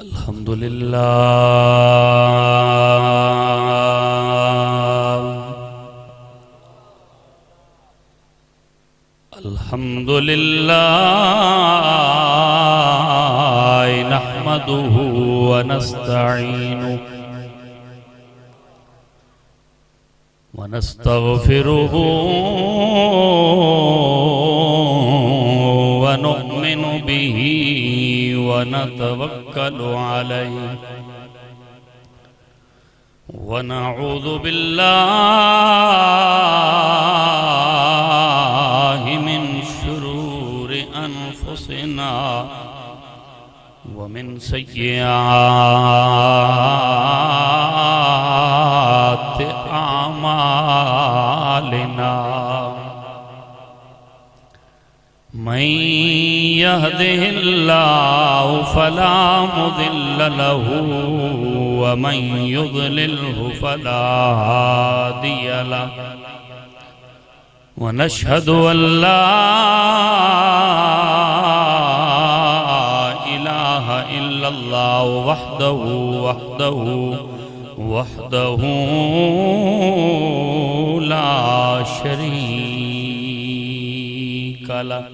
الحمد للہ الحمد للہ نحمده ونستعینه ونستغفره ونؤمن به ونتوكل عليه ونعوذ بالله من شرور أنفسنا ومن سيئات أعمالنا من يهده الله فلا مضل له ومن يضلله فلا هادي له ونشهد أن لا إله إلا الله وحده لا شريك له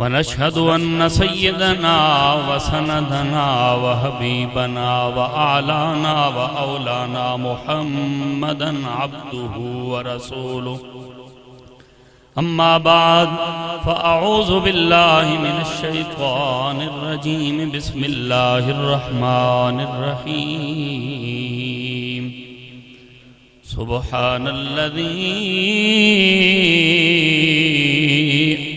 ونشهد أن سيدنا وسندنا وحبيبنا وأعلانا وأولانا محمدا عبده ورسوله أما بعد فأعوذ بالله من الشيطان الرجيم بسم الله الرحمن الرحيم سبحان الذي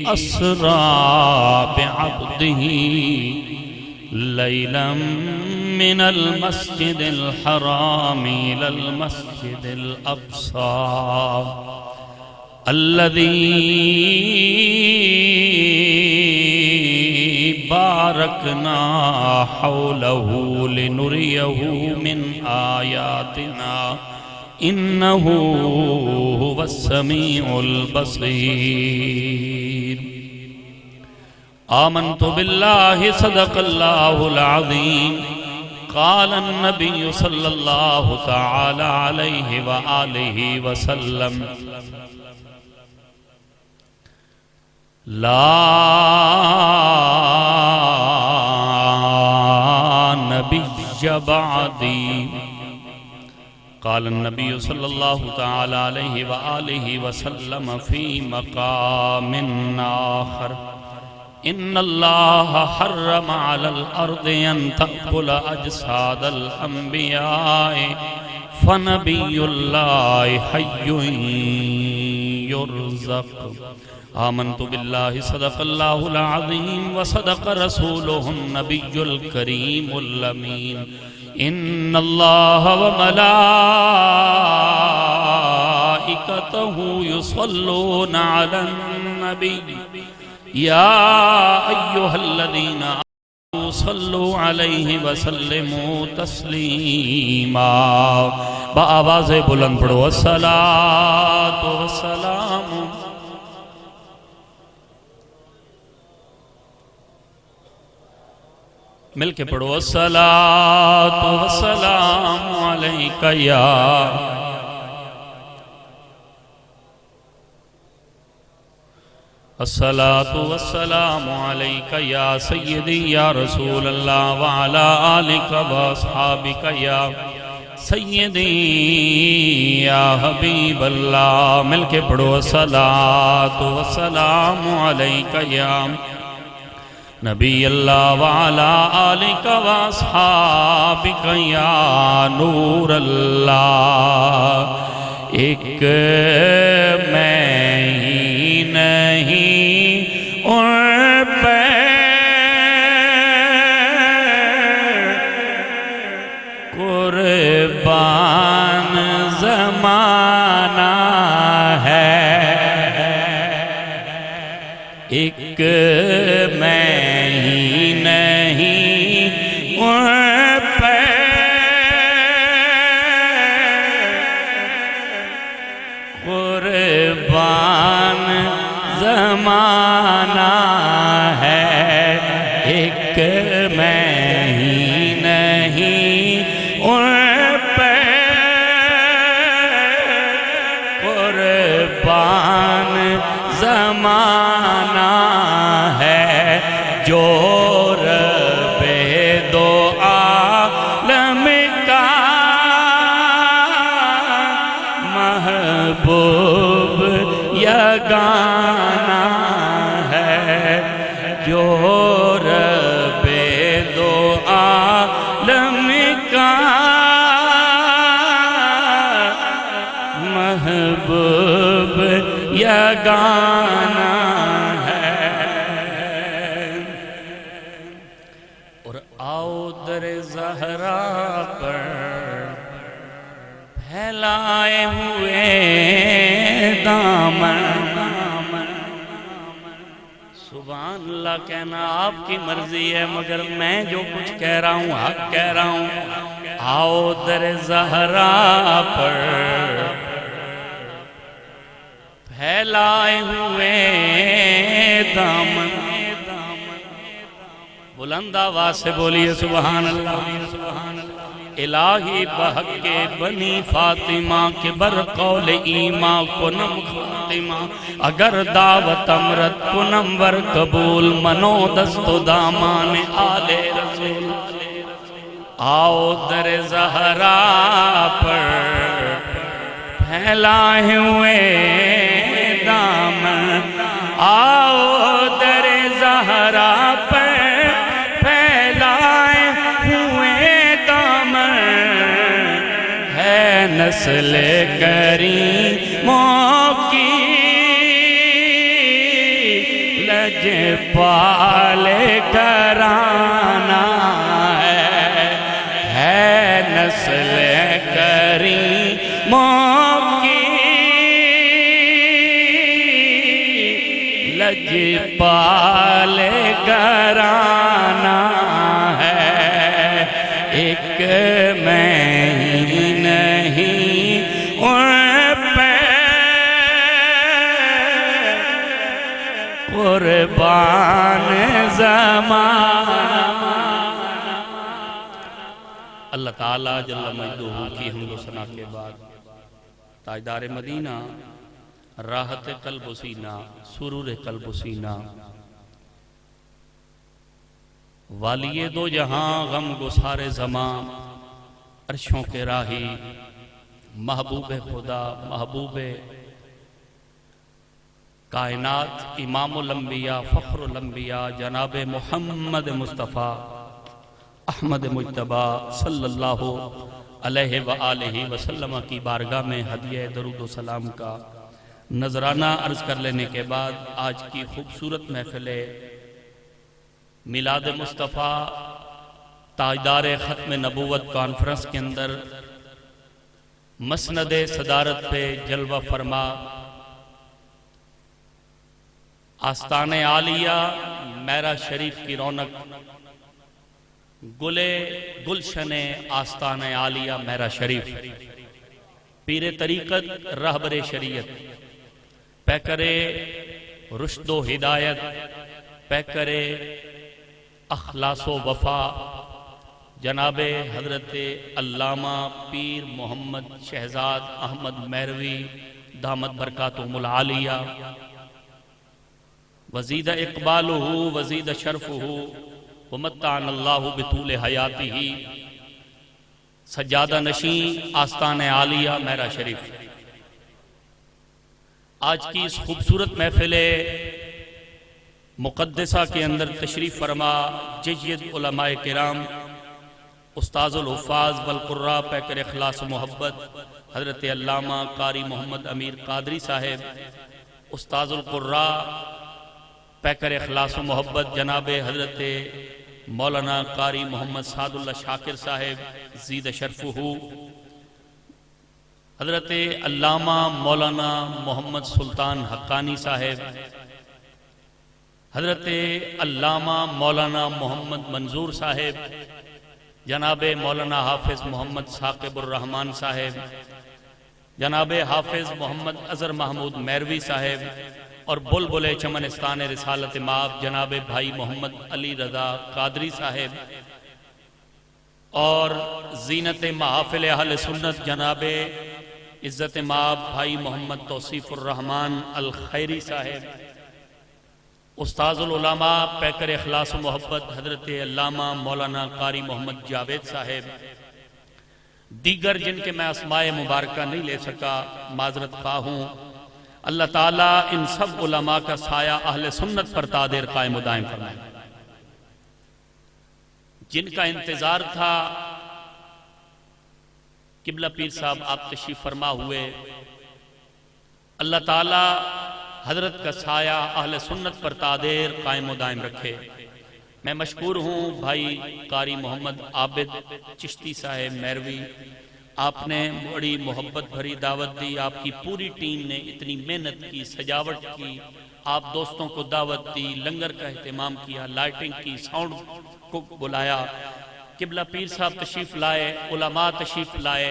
أسرى بعبده ليلا من المسجد الحرام إلى المسجد الأقصى الذي باركنا حوله لنريه من آياتنا إنه هو السميع البصير آمنت بالله صدق الله العظيم قال النبي صلى الله تعالى عليه وآله وسلم لا نبي بعدي قال النبي صلى الله تعالى عليه وآله وسلم في مقام آخر إن الله حرم على الأرض أن تأكل أجساد الأنبياء فنبي الله حي يرزق آمنت بالله صدق الله العظيم وصدق رسوله النبي الكريم الأمين إن الله وملائكته يصلون على النبي يا أيها الذين آمنوا صلوا عليه وسلموا تسليما بآواز بلند پڑھو الصلاة والسلام مل کے پڑھو الصلاة والسلام علیکہ یا الصلاة والسلام علیکہ یا سیدی یا رسول اللہ وعلا آلکہ واصحابکہ یا سیدی یا حبیب اللہ مل کے پڑھو الصلاة والسلام علیکہ یا نبی اللہ وعلا آلکہ واصحابکہ یا نور اللہ ایک میں ہی نہیں اور پہ قربان زمانہ ہے ایک میں قربان زمانہ ہے ایک مہینہ ہے جو رب دو عالم کا محبوب یگانا ہے، جو رب دو عالم کا محبوب یگانا ہے۔ اور آؤ در زہرا پر پھیلائے ہوئے دامن، سبحان اللہ کہنا آپ کی مرضی ہے، مگر میں جو کچھ کہہ رہا ہوں حق کہہ رہا ہوں۔ آؤ در زہرا پر پھیلائے ہوئے دامن، بلند آواز سے بولیے سبحان اللہ۔ الہی بحق بنی فاطمہ کے بر قول ایمان کنم خاتمہ، اگر دعوت امرت کنم ور قبول، منو دست و دامان آل رسول۔ آؤ در زہرا پر پھیلائے ہوئے دامن، آؤ در زہرا پر پھیلائے ہوئے دامن، ہے نسل کریموں کی لجپال گھرانہ ہے نسل کریموں لجپال گھرانہ ہے، ایک میں ہی نہیں ان پہ قربان زمانہ۔ اللہ تعالیٰ جل مجدہ کی حمد و ثنا کے بعد تاجدار مدینہ، راحت قلب و سینہ، سرور قلب و سینہ، والی دو جہاں غم گسار زمان، عرشوں کے راہی، محبوب خدا، محبوب کائنات، امام الانبیاء، فخر الانبیاء، جناب محمد مصطفیٰ احمد مجتبیٰ صلی اللہ علیہ وآلہ وسلم کی بارگاہ میں ہدیہ درود و سلام کا نذرانہ عرض کر لینے کے بعد آج کی خوبصورت محفل میلاد مصطفیٰ تاجدار ختم نبوت کانفرنس کے اندر مسند صدارت پہ جلوہ فرما آستان عالیہ میرا شریف کی رونق، گلشن آستان عالیہ میرا شریف، پیر طریقت رہبر شریعت، پیکرے رشد و ہدایت، پیکرے اخلاص و وفا، جناب حضرت علامہ پیر محمد شہزاد احمد مہروی دامت برکاتہم العالیہ، وزید اقبالہ وزید شرفہ ومتعن اللہ بطول حیاتہ، سجادہ نشین آستان عالیہ میرا شریف۔ آج کی اس خوبصورت محفل مقدسہ کے اندر تشریف فرما جید علماء کرام، استاذ الحفاظ والقراء پیکر اخلاص و محبت حضرت علامہ قاری محمد امیر قادری صاحب، استاذ القراء پیکر اخلاص و محبت جناب حضرت مولانا قاری محمد سعد اللہ شاکر صاحب زید شرفہ، حضرت علامہ مولانا محمد سلطان حقانی صاحب، حضرت علامہ مولانا محمد منظور صاحب، جناب مولانا حافظ محمد ثاقب الرحمن صاحب، جناب حافظ محمد اظہر محمود مہروی صاحب، اور بلبل چمنستان رسالت مآب جناب بھائی محمد علی رضا قادری صاحب، اور زینت محافل اہل سنت جناب عزت مآب بھائی محمد توصیف الرحمن الخیری صاحب، استاذ العلماء پیکر اخلاص و محبت حضرت علامہ مولانا قاری محمد جاوید صاحب، دیگر جن کے میں اسماء مبارکہ نہیں لے سکا، معذرت خواہ ہوں۔ اللہ تعالیٰ ان سب علماء کا سایہ اہل سنت پر تا دیر قائم و دائم فرمائے۔ جن کا انتظار تھا، قبلہ پیر صاحب آپ تشریف فرما ہوئے، اللہ تعالیٰ حضرت کا سایہ اہل سنت پر تا دیر قائم و دائم رکھے۔ میں مشکور ہوں بھائی قاری محمد عابد چشتی صاحب میروی، آپ نے بڑی محبت بھری دعوت دی، آپ کی پوری ٹیم نے اتنی محنت کی، سجاوٹ کی، آپ دوستوں کو دعوت دی، لنگر کا اہتمام کیا، لائٹنگ کی، ساؤنڈ کو بلایا، قبلہ پیر صاحب تشریف لائے، علماء تشریف لائے۔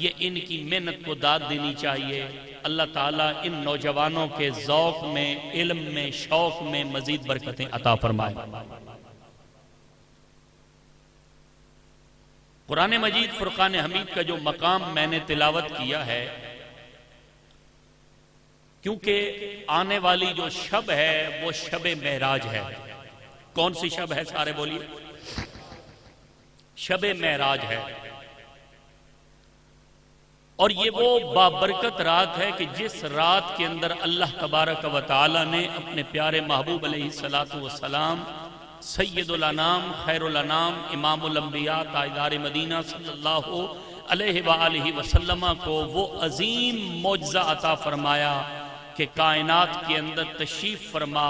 یہ ان کی محنت کو داد دینی چاہیے۔ اللہ تعالیٰ ان نوجوانوں کے ذوق میں، علم میں، شوق میں مزید برکتیں عطا فرمائے۔ قرآن مجید فرقان حمید کا جو مقام میں نے تلاوت کیا ہے، کیونکہ آنے والی جو شب ہے وہ شب معراج ہے۔ کون سی شب ہے؟ سارے بولیے۔ شب معراج ہے، اور یہ وہ بابرکت رات ہے کہ جس رات کے اندر اللہ تبارک و تعالی نے اپنے پیارے محبوب علیہ السلام، سید الانام، خیر الانام، امام الانبیاء، تاجدار مدینہ صلی اللہ علیہ وآلہ وسلم کو وہ عظیم معجزہ عطا فرمایا کہ کائنات کے اندر تشریف فرما،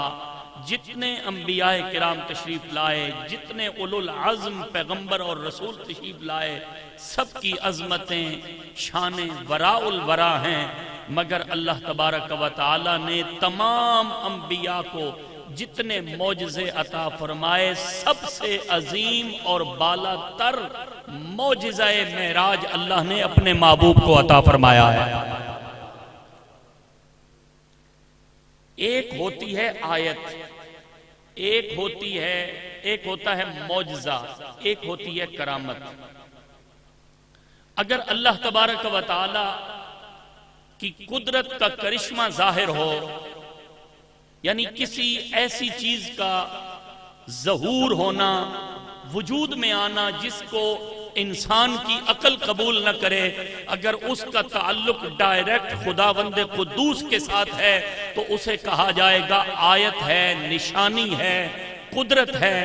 جتنے انبیاء کرام تشریف لائے، جتنے اولو العزم پیغمبر اور رسول تشریف لائے، سب کی عظمتیں شانیں وراء الورا ہیں، مگر اللہ تبارک و تعالی نے تمام انبیاء کو جتنے معجزے عطا فرمائے، سب سے عظیم اور بالا تر معجزہ معراج اللہ نے اپنے محبوب کو عطا فرمایا ہے۔ ایک ہوتی ہے آیت، ایک ہوتا ہے معجزہ، ایک ہوتی ہے کرامت۔ اگر اللہ تبارک و تعالی کی قدرت کا کرشمہ ظاہر ہو، یعنی کسی ایسی چیز کا ظہور ہونا، وجود میں آنا جس کو انسان کی عقل قبول نہ کرے، اگر اس کا تعلق ڈائریکٹ خداوند قدوس کے ساتھ ہے تو اسے کہا جائے گا آیت ہے، نشانی ہے، قدرت ہے،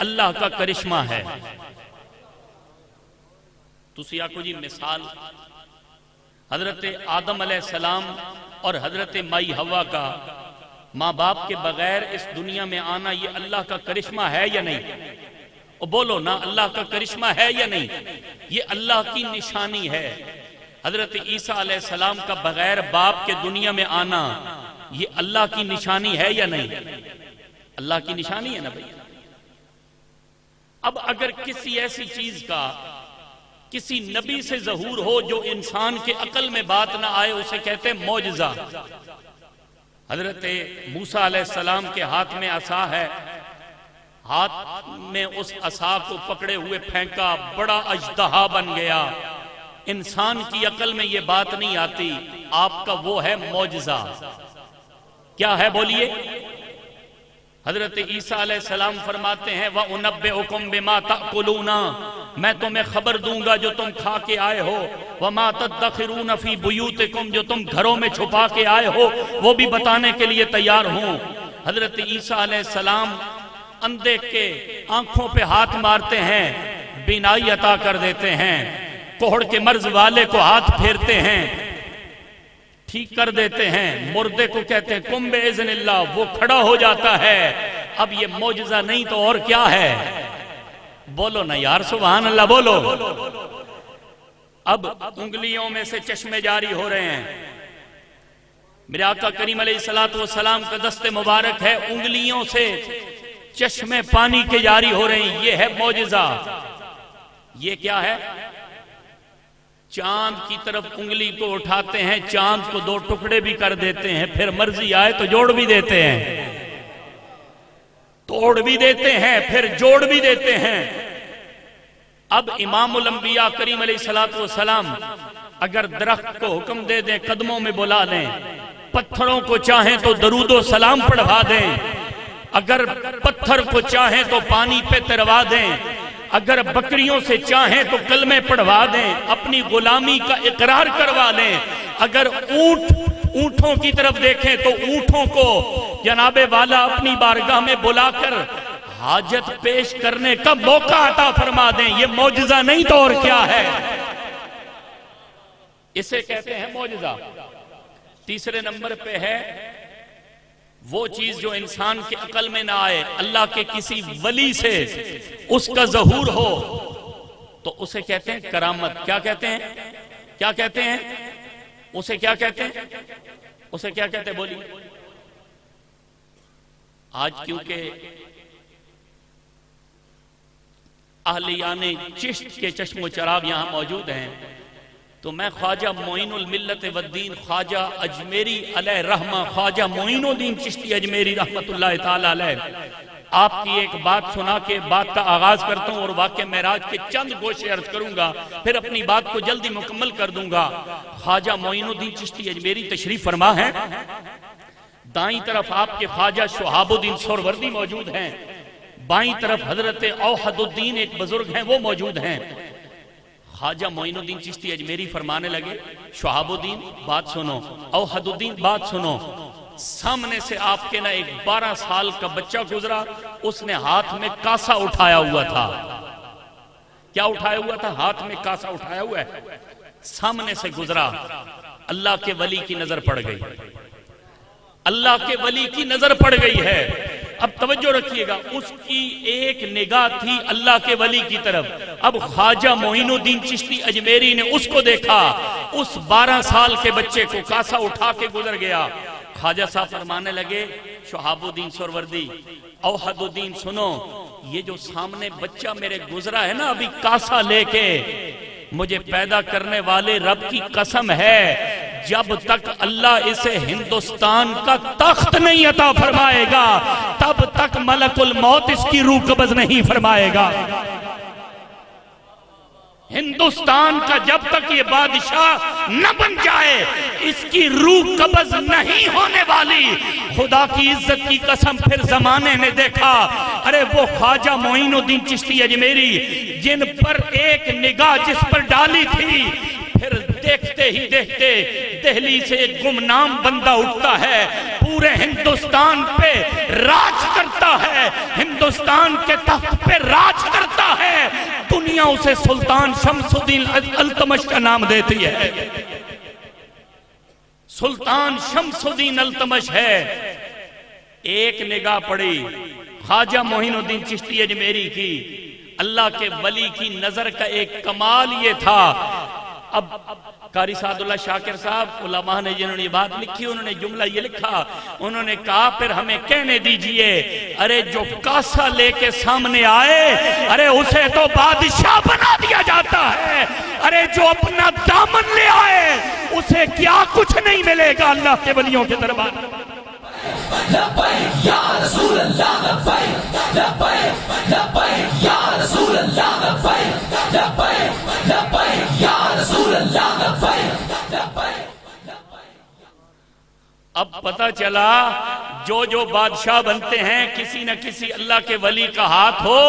اللہ کا کرشمہ ہے۔ تسی آکو جی مثال حضرت آدم علیہ السلام اور حضرت مائی حوا کا ماں باپ کے بغیر اس دنیا میں آنا، یہ اللہ کا کرشمہ ہے یا نہیں؟ اور بولو نا، اللہ کا کرشمہ ہے یا نہیں؟ یہ اللہ کی نشانی ہے۔ حضرت عیسیٰ علیہ السلام کا بغیر باپ کے دنیا میں آنا، یہ اللہ کی نشانی ہے یا نہیں؟ اللہ کی نشانی ہے نا بھائی۔ اب اگر کسی ایسی چیز کا کسی نبی سے ظہور ہو جو انسان کے عقل میں بات نہ آئے، اسے کہتے ہیں معجزہ۔ حضرت موسیٰ علیہ السلام کے ہاتھ میں عصا ہے، ہاتھ میں اس عصا کو پکڑے ہوئے پھینکا، بڑا اژدہا بن گیا۔ انسان کی عقل میں یہ بات نہیں آتی، آپ کا وہ ہے معجزہ۔ کیا ہے بولیے؟ حضرت عیسیٰ علیہ السلام فرماتے ہیں وَأُنَبِّئُكُمْ بِمَا تَأْكُلُونَ، میں تمہیں خبر دوں گا جو تم کھا کے آئے ہو، وَمَا تَدَّخِرُونَ فِي بُيُوتِكُمْ، جو تم گھروں میں چھپا کے آئے ہو وہ بھی بتانے کے لیے تیار ہوں۔ حضرت عیسیٰ علیہ السلام اندھے کے آنکھوں پہ ہاتھ مارتے ہیں، بینائی عطا کر دیتے ہیں، کوہڑ کے مرض والے کو ہاتھ پھیرتے ہیں، ٹھیک کر دیتے ہیں، مردے کو کہتے ہیں قم بِإِذْنِ اللہ، وہ کھڑا ہو جاتا ہے۔ اب یہ معجزہ نہیں تو اور کیا ہے؟ بولو نا یار، سبحان اللہ بولو۔ اب انگلیوں میں سے چشمے جاری ہو رہے ہیں، میرے آقا کریم علیہ السلام کا دست مبارک ہے، انگلیوں سے چشمے پانی کے جاری ہو رہے ہیں، یہ ہے معجزہ۔ یہ کیا ہے؟ چاند کی طرف انگلی کو اٹھاتے ہیں، چاند کو دو ٹکڑے بھی کر دیتے ہیں، پھر مرضی آئے تو جوڑ بھی دیتے ہیں، توڑ بھی دیتے ہیں، پھر جوڑ بھی دیتے ہیں۔ اب امام الانبیاء کریم علیہ السلام اگر درخت کو حکم دے دیں قدموں میں بلا لیں، پتھروں کو چاہیں تو درود و سلام پڑھوا دیں، اگر پتھر کو چاہیں تو پانی پہ تروا دیں، اگر بکریوں سے چاہیں تو کلمے پڑھوا دیں، اپنی غلامی کا اقرار کروا لیں، اگر اونٹوں کی طرف دیکھیں تو اونٹوں کو جناب والا اپنی بارگاہ میں بلا کر حاجت پیش کرنے کا موقع عطا فرما دیں، یہ معجزہ نہیں تو اور کیا ہے؟ اسے کہتے ہیں معجزہ۔ تیسرے نمبر پہ ہے وہ چیز جو انسان کے عقل میں نہ آئے، اللہ کے کسی ولی سے اس کا ظہور ہو تو اسے کہتے ہیں کرامت۔ کیا کہتے ہیں؟ کیا کہتے ہیں اسے؟ کیا کہتے ہیں اسے؟ کیا کہتے ہیں؟ بولی۔ آج کیونکہ اہلیان چشت کے چشم و چراغ یہاں موجود ہیں تو میں خواجہ معین الملت والدین خواجہ اجمیری علیہ رحمہ، خواجہ معین الدین چشتی اجمیری رحمت اللہ تعالی علیہ، آپ کی ایک بات سنا کے بات کا آغاز کرتا ہوں اور واقعہ معراج کے چند گوشے عرض کروں گا، پھر اپنی بات کو جلدی مکمل کر دوں گا۔ خواجہ معین الدین چشتی اجمیری تشریف فرما ہے، دائیں طرف آپ کے خواجہ شہاب الدین سہروردی موجود ہیں، بائیں طرف حضرت اوحد الدین ایک بزرگ ہیں وہ موجود ہیں۔ خواجہ معین الدین چشتی اجمیری فرمانے لگے، شہاب الدین بات سنو، اوحد الدین بات سنو۔ سامنے سے آپ کے نہ ایک 12 سال کا بچہ گزرا، اس نے ہاتھ میں کاسا اٹھایا ہوا تھا۔ کیا اٹھایا ہوا تھا؟ ہاتھ میں کاسا اٹھایا ہوا ہے، سامنے سے گزرا۔ اللہ کے ولی کی نظر پڑ گئی، اللہ کے ولی کی نظر پڑ گئی ہے۔ اب توجہ رکھیے گا، اس کی ایک نگاہ تھی اللہ کے ولی کی طرف۔ اب خواجہ معین الدین چشتی اجمیری نے اس کو دیکھا، اس 12 سال کے بچے کو کاسا اٹھا کے گزر گیا۔ خواجہ صاحب فرمانے لگے، شہاب الدین سہروردی، اوحد الدین سنو، یہ جو سامنے بچہ میرے گزرا ہے نا ابھی کاسا لے کے، مجھے پیدا کرنے والے رب کی قسم ہے، جب تک اللہ اسے ہندوستان کا تخت نہیں عطا فرمائے گا تب تک ملک الموت اس کی روح قبض نہیں فرمائے گا۔ ہندوستان کا جب تک یہ بادشاہ نہ بن جائے اس کی روح قبض نہیں ہونے والی۔ خدا کی عزت کی قسم پھر زمانے نے دیکھا، ارے وہ خواجہ معین الدین چشتی اجمیری جن پر ایک نگاہ جس پر ڈالی تھی، پھر دیکھتے ہی دیکھتے دہلی سے ایک گمنام بندہ اٹھتا ہے، پورے ہندوستان پہ راج کرتا ہے، ہندوستان کے تخت پہ راج کرتا ہے، دنیا اسے سلطان شمس الدین التمش کا نام دیتی ہے۔ سلطان شمس الدین التمش ہے۔ ایک نگاہ پڑی خواجہ معین الدین چشتی اجمیری کی، اللہ کے ولی کی نظر کا ایک کمال یہ تھا۔ اب قاری سعد اللہ شاکر صاحب علماء نے جنہوں نے یہ بات لکھی، انہوں نے جملہ یہ لکھا، انہوں نے کہا پھر ہمیں کہنے دیجئے، ارے جو کاسا لے کے سامنے آئے، ارے اسے تو بادشاہ بنا دیا جاتا ہے، ارے جو اپنا دامن لے آئے اسے کیا کچھ نہیں ملے گا اللہ کے ولیوں کے دربار۔ لبیک یا رسول اللہ، لبیک لبیک لبیک یا رسول اللہ، لبیک لبیک لبیک یا رسول اللہ، لبیک لبیک۔ اب پتہ چلا جو بادشاہ بنتے ہیں کسی نہ کسی اللہ کے ولی کا ہاتھ ہو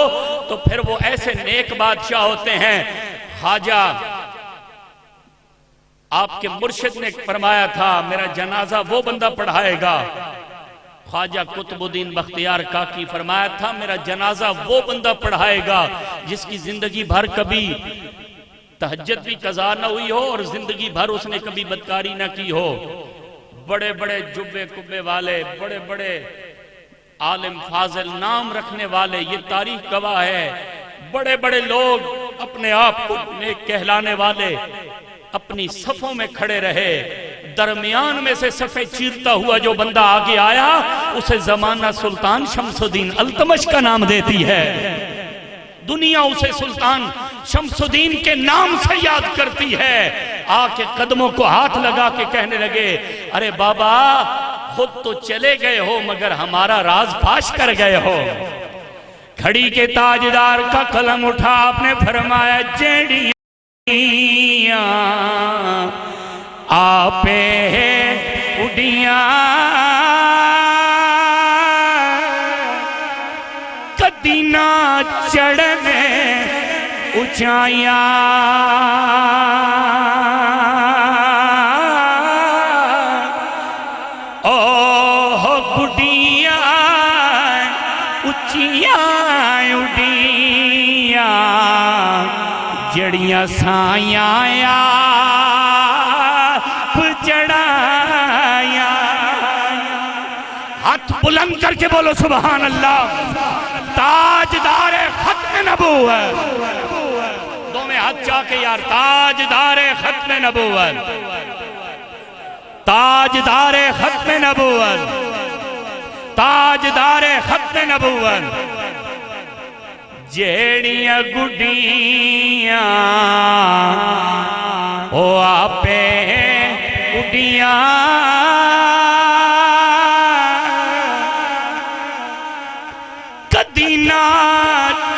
تو پھر وہ ایسے نیک بادشاہ ہوتے ہیں۔ خواجہ آپ کے مرشد نے فرمایا تھا میرا جنازہ وہ بندہ پڑھائے گا، خواجہ قطب الدین بختیار کاکی فرمایا تھا میرا جنازہ وہ بندہ پڑھائے گا جس کی زندگی بھر کبھی تہجد بھی قضا نہ ہوئی ہو اور زندگی بھر اس نے کبھی بدکاری نہ کی ہو۔ بڑے بڑے جبے کبے والے، بڑے بڑے عالم فاضل نام رکھنے والے، یہ تاریخ گواہ ہے، بڑے بڑے لوگ اپنے آپ کو نیک کہلانے والے اپنی صفوں میں کھڑے رہے، درمیان میں سے صفیں چیرتا ہوا جو بندہ آگے آیا اسے زمانہ سلطان شمس الدین التمش کا نام دیتی ہے۔ دنیا اسے سلطان شمس الدین کے نام سے یاد کرتی ہے۔ آ کے قدموں کو ہاتھ لگا کے کہنے لگے، ارے بابا خود تو چلے گئے ہو مگر ہمارا راز فاش کر گئے ہو۔ کھڑی کے تاجدار کا قلم اٹھا آپ نے فرمایا، جیڑیاں آپے اڈیاں کدی نہ چڑھنے اونچائیاں گڈیاں اچیاں اڈیاں جڑیاں سائیاں آپ چڑھایا. ہاتھ بلند کر کے بولو سبحان اللہ. تاجدار ختم نبوت. دو میں ہاتھ چاہ کے یار. تاجدار ختم نبوت. تاجدار ختم نبوت. تاجدار ختم نبوت. جیڑیاں گڈیاں او آپے گڈیاں کدی نہ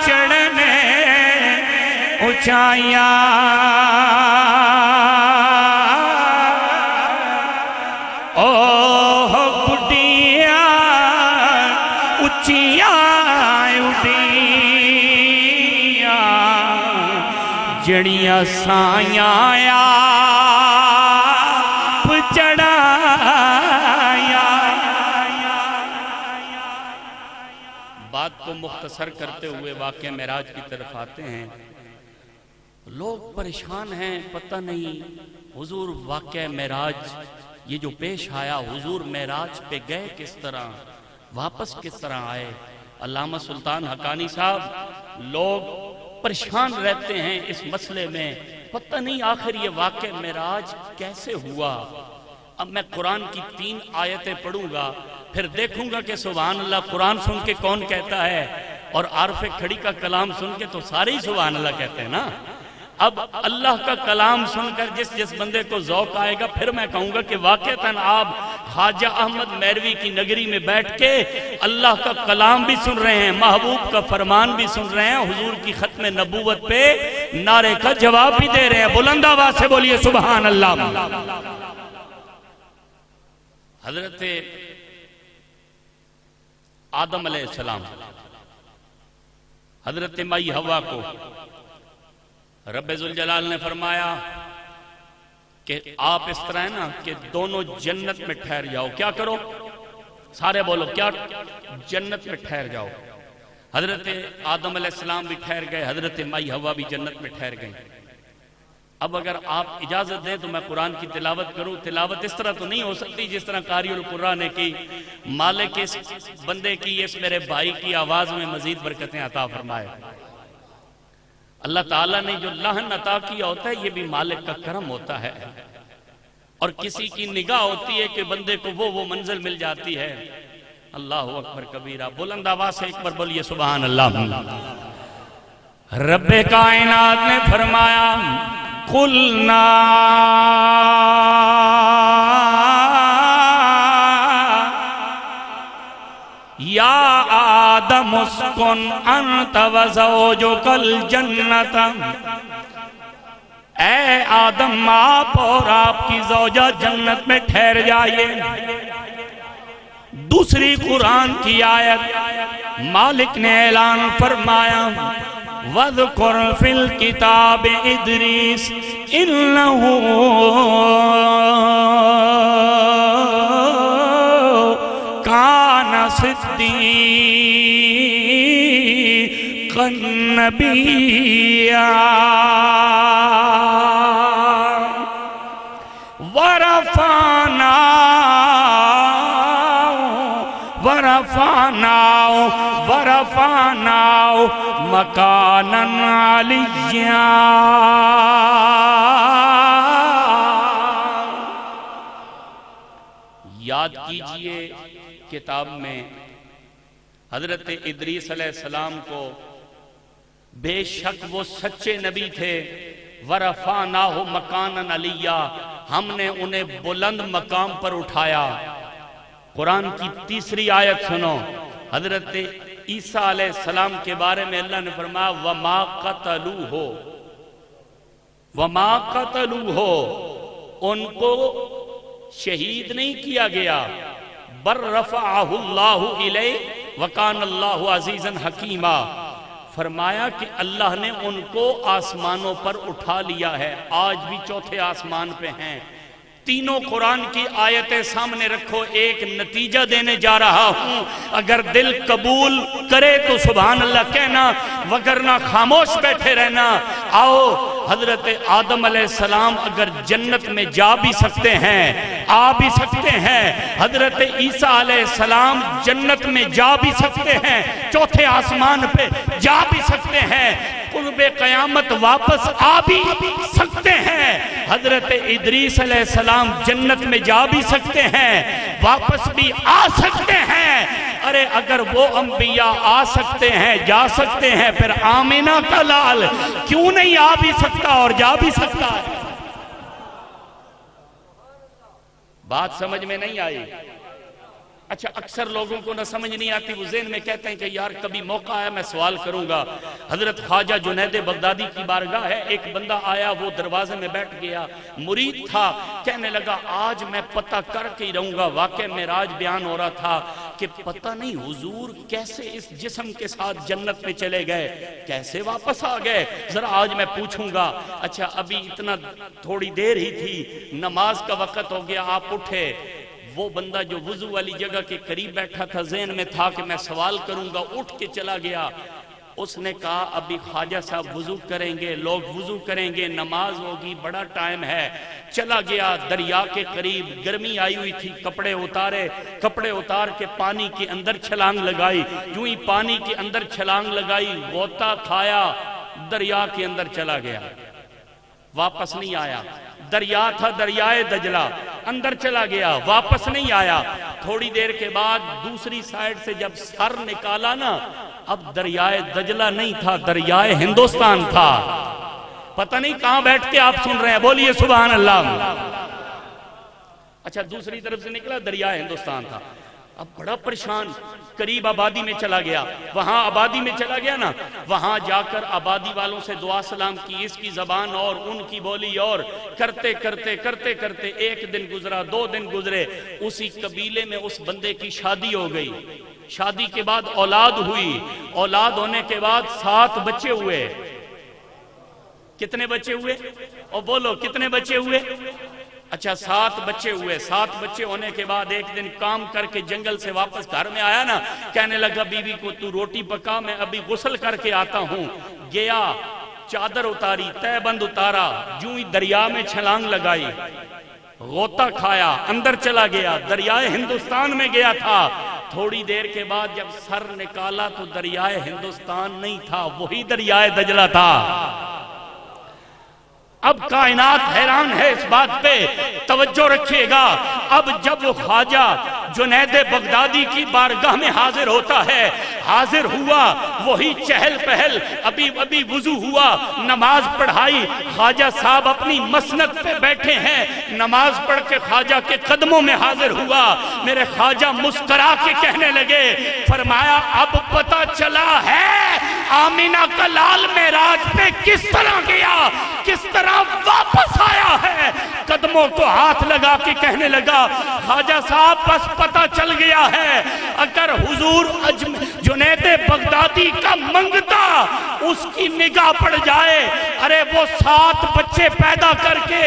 چڑھنے اونچائیاں گڈیاں اچیاں اڈیاں جڑیاں سائیاں آپ چڑھایا. بات کو مختصر کرتے ہوئے واقعہ معراج کی طرف آتے ہیں. لوگ پریشان ہیں، پتہ نہیں حضور واقعہ معراج یہ جو پیش آیا، حضور معراج پہ گئے کس طرح، واپس کس طرح آئے. علامہ سلطان حقانی صاحب، لوگ پریشان رہتے ہیں اس مسئلے میں، پتہ نہیں آخر یہ واقعہ معراج کیسے ہوا. اب میں قرآن کی 3 آیتیں پڑھوں گا، پھر دیکھوں گا کہ سبحان اللہ قرآن سن کے کون کہتا ہے، اور عارف کھڑی کا کلام سن کے تو سارے ہی سبحان اللہ کہتے ہیں نا. اب اللہ کا کلام سن کر جس بندے کو ذوق آئے گا، پھر میں کہوں گا کہ واقعتاً آپ خواجہ احمد میروی کی نگری میں بیٹھ کے اللہ کا کلام بھی سن رہے ہیں، محبوب کا فرمان بھی سن رہے ہیں، حضور کی ختم نبوت پہ نعرے کا جواب بھی دے رہے ہیں. بلند آواز سے بولیے سبحان اللہ. حضرت آدم علیہ السلام، حضرت مائی حوا کو رب ذوالجلال نے فرمایا کہ آپ اس طرح ہے نا کہ دونوں جنت میں ٹھہر جاؤ. کیا کرو؟ سارے بولو کیا؟ جنت میں ٹھہر جاؤ. حضرت آدم علیہ السلام بھی ٹھہر گئے، حضرت مائی حوا بھی جنت میں ٹھہر گئے. اب اگر آپ اجازت دیں تو میں قرآن کی تلاوت کروں. تلاوت اس طرح تو نہیں ہو سکتی جس طرح قاری القرآن نے کی. مالک اس بندے کی، اس میرے بھائی کی آواز میں مزید برکتیں عطا فرمائے. اللہ تعالیٰ نے جو لحن عطا کیا ہوتا ہے یہ بھی مالک کا کرم ہوتا ہے، اور کسی کی نگاہ ہوتی ہے کہ بندے کو وہ منزل مل جاتی ہے. اللہ اکبر کبیرہ. بلند آواز سے ایک بار بولیے سبحان اللہ. رب کائنات نے فرمایا قلنا یا آدم اسکن انت وزوجک الجنت. اے آدم آپ اور آپ کی زوجہ جنت میں ٹھہر جائیے. دوسری قرآن کی آیت مالک نے اعلان فرمایا وَذْكُرْ فِي الْكِتَابِ إِدْرِيسَ إِنَّهُ كَانَ صِدِّيقًا نَبِيًّا وَرَفَعْنَاهُ مَكَانًا عَلِيًّا. یاد کیجئے کتاب میں حضرت ادریس علیہ السلام کو بے شک وہ سچے نبی تھے. وَرَفَعْنَاهُ مَكَانًا عَلِيًّا، ہم نے انہیں بلند مقام پر اٹھایا. قرآن کی تیسری آیت سنو. حضرت عیسیٰ علیہ السلام کے بارے میں اللہ نے فرمایا وَمَا قَتَلُوهُ، ان کو شہید نہیں کیا گیا. بَلْ رَفَعَهُ اللَّهُ إِلَيْهِ وَقَانَ اللَّهُ عَزِيزًا حَكِيمًا، فرمایا کہ اللہ نے ان کو آسمانوں پر اٹھا لیا ہے، آج بھی چوتھے آسمان پہ ہیں۔ تینوں قرآن کی آیتیں سامنے رکھو، ایک نتیجہ دینے جا رہا ہوں، اگر دل قبول کرے تو سبحان اللہ کہنا، وگرنہ خاموش بیٹھے رہنا۔ آؤ، حضرت آدم علیہ السلام اگر جنت میں جا بھی سکتے ہیں، آ بھی سکتے ہیں، حضرت عیسیٰ علیہ السلام جنت میں جا بھی سکتے ہیں، چوتھے آسمان پہ جا بھی سکتے ہیں، قرب قیامت واپس آ بھی سکتے ہیں، حضرت ادریس علیہ السلام جنت میں جا بھی سکتے ہیں، واپس بھی آ سکتے ہیں۔ ارے اگر وہ انبیاء آ سکتے ہیں، جا سکتے ہیں، پھر آمینہ کا لال کیوں نہیں آ بھی سکتا اور جا بھی سکتا ہے؟ بات سمجھ میں نہیں آئی؟ اچھا، اکثر لوگوں کو نہ سمجھ نہیں آتی، وہ ذہن میں کہتے ہیں کہ یار کبھی موقع آیا میں سوال کروں گا۔ حضرت خواجہ جنید بغدادی کی بارگاہ ہے، ایک بندہ آیا، وہ دروازے میں بیٹھ گیا، مرید تھا، کہنے لگا آج میں پتہ کر کے ہی رہوں گا۔ واقع معراج بیان ہو رہا تھا کہ پتہ نہیں حضور کیسے اس جسم کے ساتھ جنت میں چلے گئے، کیسے واپس آ گئے، ذرا آج میں پوچھوں گا۔ اچھا، ابھی اتنا تھوڑی دیر ہی تھی، نماز کا وقت ہو گیا، آپ اٹھے۔ وہ بندہ جو وضو والی جگہ کے قریب بیٹھا تھا، ذہن میں تھا کہ میں سوال کروں گا، اٹھ کے چلا گیا۔ اس نے کہا ابھی خواجہ صاحب وضو کریں گے، لوگ وضو کریں گے، نماز ہوگی، بڑا ٹائم ہے۔ چلا گیا دریا کے قریب، گرمی آئی ہوئی تھی، کپڑے اتارے، کپڑے اتار کے پانی کے اندر چھلانگ لگائی، یوں ہی پانی کے اندر چھلانگ لگائی، غوطہ کھایا، دریا کے اندر چلا گیا، واپس نہیں آیا۔ دریا تھا دریائے دجلہ، اندر چلا گیا، واپس نہیں آیا۔ تھوڑی دیر کے بعد دوسری سائیڈ سے جب سر نکالا نا، اب دریائے دجلہ نہیں تھا، دریائے ہندوستان تھا۔ پتہ نہیں کہاں بیٹھ کے آپ سن رہے ہیں، بولیے سبحان اللہ۔ اچھا، دوسری طرف سے نکلا، دریائے ہندوستان تھا۔ اب بڑا پریشان، قریب آبادی میں چلا گیا، وہاں آبادی میں چلا گیا نا، وہاں جا کر آبادی والوں سے دعا سلام کی، اس کی زبان اور ان کی بولی اور کرتے کرتے کرتے کرتے ایک دن گزرا، 2 دن گزرے، اسی قبیلے میں اس بندے کی شادی ہو گئی۔ شادی کے بعد اولاد ہوئی، اولاد ہونے کے بعد 7 بچے ہوئے۔ کتنے بچے ہوئے؟ اور بولو کتنے بچے ہوئے؟ اچھا، 7 بچے ہوئے۔ 7 بچے ہونے کے بعد ایک دن کام کر کے جنگل سے واپس گھر میں آیا نا، کہنے لگا بیوی کو تو روٹی پکا، میں ابھی غسل کر کے آتا ہوں۔ گیا، چادر اتاری، تہ بند اتارا، جوں ہی دریا میں چھلانگ لگائی، غوطہ کھایا، اندر چلا گیا، دریائے ہندوستان میں گیا تھا۔ تھوڑی دیر کے بعد جب سر نکالا تو دریائے ہندوستان نہیں تھا، وہی دریائے دجلہ تھا۔ اب کائنات حیران ہے اس بات پہ، توجہ رکھیے گا۔ اب جب وہ خواجہ جنید بغدادی کی بارگاہ میں حاضر ہوتا ہے، حاضر ہوا، وہی چہل پہل، ابھی وضو ہوا، نماز پڑھائی، خواجہ صاحب اپنی مسند پہ بیٹھے ہیں، نماز پڑھ کے خواجہ کے قدموں میں حاضر ہوا۔ میرے خواجہ مسکرا کے کہنے لگے، فرمایا اب پتہ چلا ہے آمینہ کا لال معراج پہ کس طرح گیا، کس طرح واپس آیا ہے۔ قدموں کو ہاتھ لگا کے کہنے لگا، خواجہ صاحب بس پتہ چل گیا ہے، اگر حضور جنید بغدادی کا منگتا اس کی نگاہ پڑ جائے، ارے وہ 7 بچے پیدا کر کے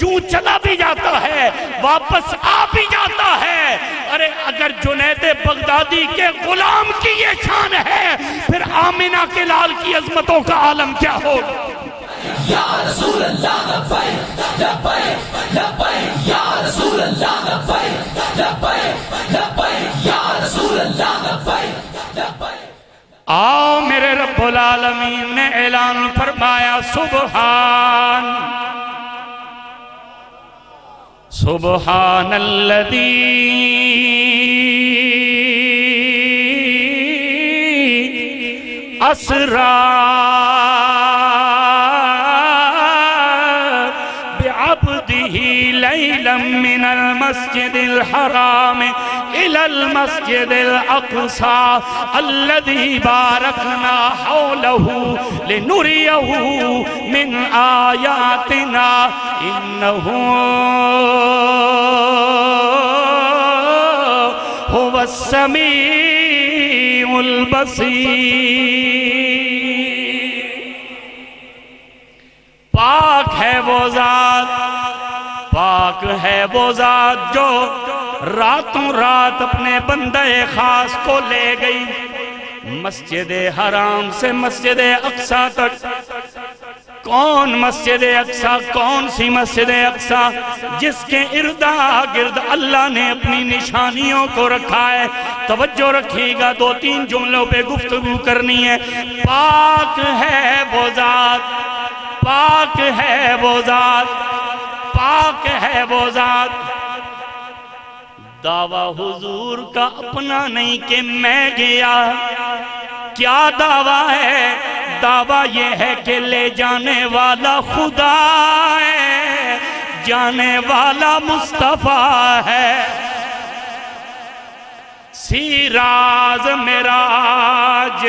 یوں چلا بھی جاتا ہے، واپس آ بھی جاتا ہے۔ ارے اگر جنید بغدادی کے غلام کی یہ شان ہے، پھر آمینہ کے لال کی عظمتوں کا عالم کیا ہوگا؟ یا رسول اللہ لبیک لبیک لبیک، یا رسول اللہ لبیک لبیک لبیک، یا رسول اللہ لبیک لبیک۔ آؤ میرے رب العالمین نے اعلان فرمایا، سبحان سبحان الذی اسرا ليلا من المسجد الحرام إلى المسجد الأقصى الذي باركنا حوله لنريه من آياتنا إنه هو السميع البصیر، پاک ہے وہ ذات، پاک ہے وہ ذات جو راتوں رات اپنے بندہ خاص کو لے گئی مسجد حرام سے مسجد اقصی تک۔ کون مسجد اقصی؟ کون سی مسجد اقصی؟ جس کے اردا گرد اللہ نے اپنی نشانیوں کو رکھا ہے۔ توجہ رکھیے گا، 2-3 جملوں پہ گفتگو کرنی ہے۔ پاک ہے وہ ذات، پاک ہے وہ ذات، پاک ہے وہ ذات۔ دعویٰ حضور کا اپنا نہیں کہ میں گیا، کیا دعویٰ ہے؟ دعویٰ یہ ہے کہ لے جانے والا خدا ہے، جانے والا مصطفیٰ ہے۔ سیراز معراج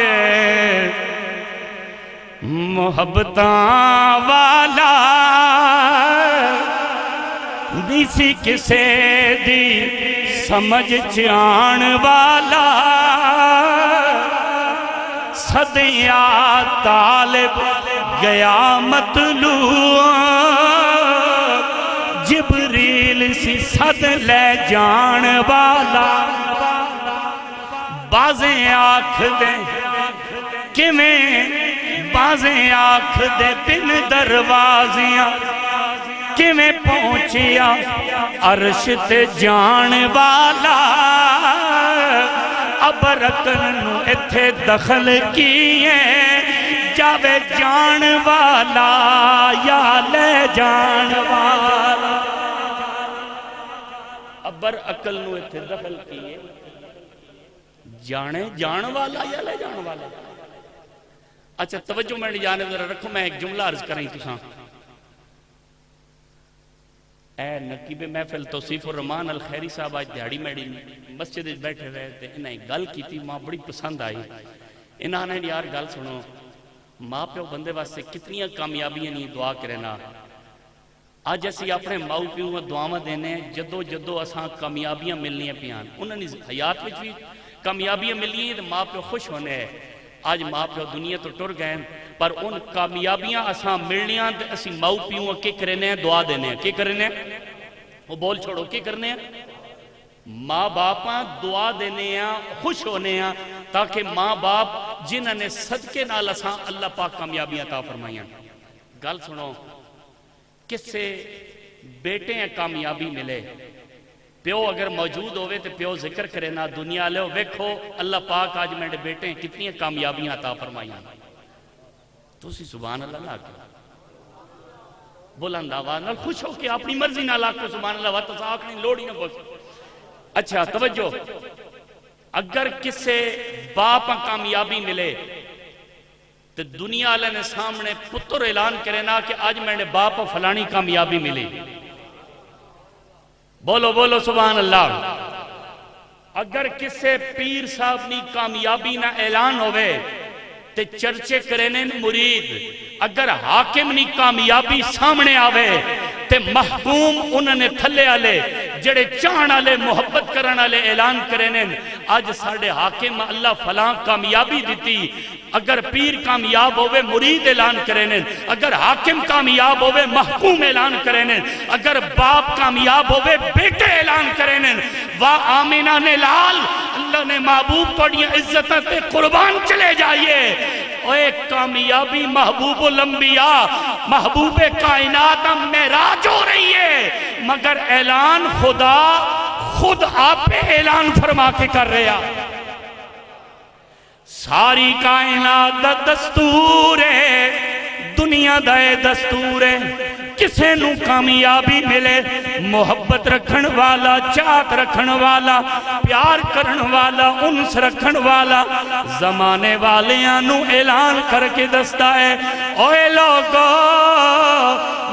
محبتاں والا، دیسی کسے دی سمجھ جان والا، صدیاں طالب گیا مطلوب، جبریل سی صد لے جان والا۔ بازیں آنکھ دے کیویں، بازیں آنکھ دے بن دروازیاں کیویں پہنچیا عرش تے جان والا۔ ابرکن نو اتھے دخل کیے جاوے جان والا یا لے جان والا۔ ابر عقل نو اتھے دخل کیے جانے جان والا یا لے جان والا۔ اچھا توجہ میں جانے ذرا رکھو، میں ایک جملہ عرض کریں تساں۔ اے نقیب محفل توصیف الرحمان الخیری صاحب آج دیہڑی میڈی مسجد بیٹھے ہوئے تھے، انہیں گل کی تھی، ماں بڑی پسند آئی۔ انہوں نے یار گل سنو، ماں پیو بندے واسطے کتنی کامیابیاں نہیں دعا کرنا۔ آج اسی اپنے ماؤ پیو دعاواں دینے، جدو جدو اساں کامیابیاں ملنی ہیں پیان، انہوں نے حیات میں بھی کامیابیاں ملنی ہیں تو ماں پیو خوش ہونے ہیں۔ آج ماں پیو دنیا تو ٹر گئے ہیں، پر ان کامیابیاں اساں ملنیاں تے اسی ماؤ پیو کے کرنے ہیں، دعا دینے ہیں۔ کی کرنے ہیں؟ وہ بول چھوڑو، کی کرنے ہیں؟ ماں باپاں دعا دینے ہیں، خوش ہونے ہیں، تاکہ ماں باپ جنہوں نے صدقے نال اساں اللہ پاک کامیابیاں عطا فرمائیاں۔ گل سنو، کس سے بیٹے ہیں کامیابی ملے؟ پیو اگر موجود ہوئے تو پیو ذکر کرے نا، دنیا لے ویکھو اللہ پاک آج میرے بیٹے ہیں کتنی کامیابیاں عطا فرمائیاں۔ تو اسی سبحان اللہ لا کے بلند آواز نال خوش ہو کے اپنی مرضی نال آکھو سبحان اللہ، وقت آکھنے لوڑی نہ بول۔ اچھا توجہ، اگر کسے باپ کامیابی ملے تو دنیا والے نے سامنے پتر اعلان کرے نا کہ آج میرے باپ فلانی کامیابی ملی۔ بولو بولو سبحان اللہ۔ اگر کسے پیر صاحب نی کامیابی نہ اعلان ہوئے تے چرچے کرنے مرید، اگر حاکم نی کامیابی سامنے آوے تے محکوم انہوں نے تھلے آلے جڑے چاہن آلے محبت کرن آلے اعلان کرنے آج ساڑھے حاکم اللہ فلاں کامیابی دیتی۔ اگر پیر کامیاب ہوئے مرید اعلان کرنے، اگر حاکم کامیاب ہوئے محکوم اعلان کرنے، اگر باپ کامیاب ہوئے بیٹے اعلان کرنے، واہ آمینہ نے لال اللہ نے محبوب توڑیاں عزتیں تے قربان چلے جائیے۔ اے کامیابی محبوب الانبیاء محبوب کائنات معراج ہو رہی ہے، مگر اعلان خدا خود آپ پہ اعلان فرما کے کر رہا۔ ساری کائنات دا دستور ہے، دنیا دا دستور ہے، کسے نو کامیابی ملے محبت رکھن والا، چاہت رکھن والا، پیار کرن والا، انس رکھن والا زمانے والیاں نو اعلان کر کے دستا ہے، اوے لوگو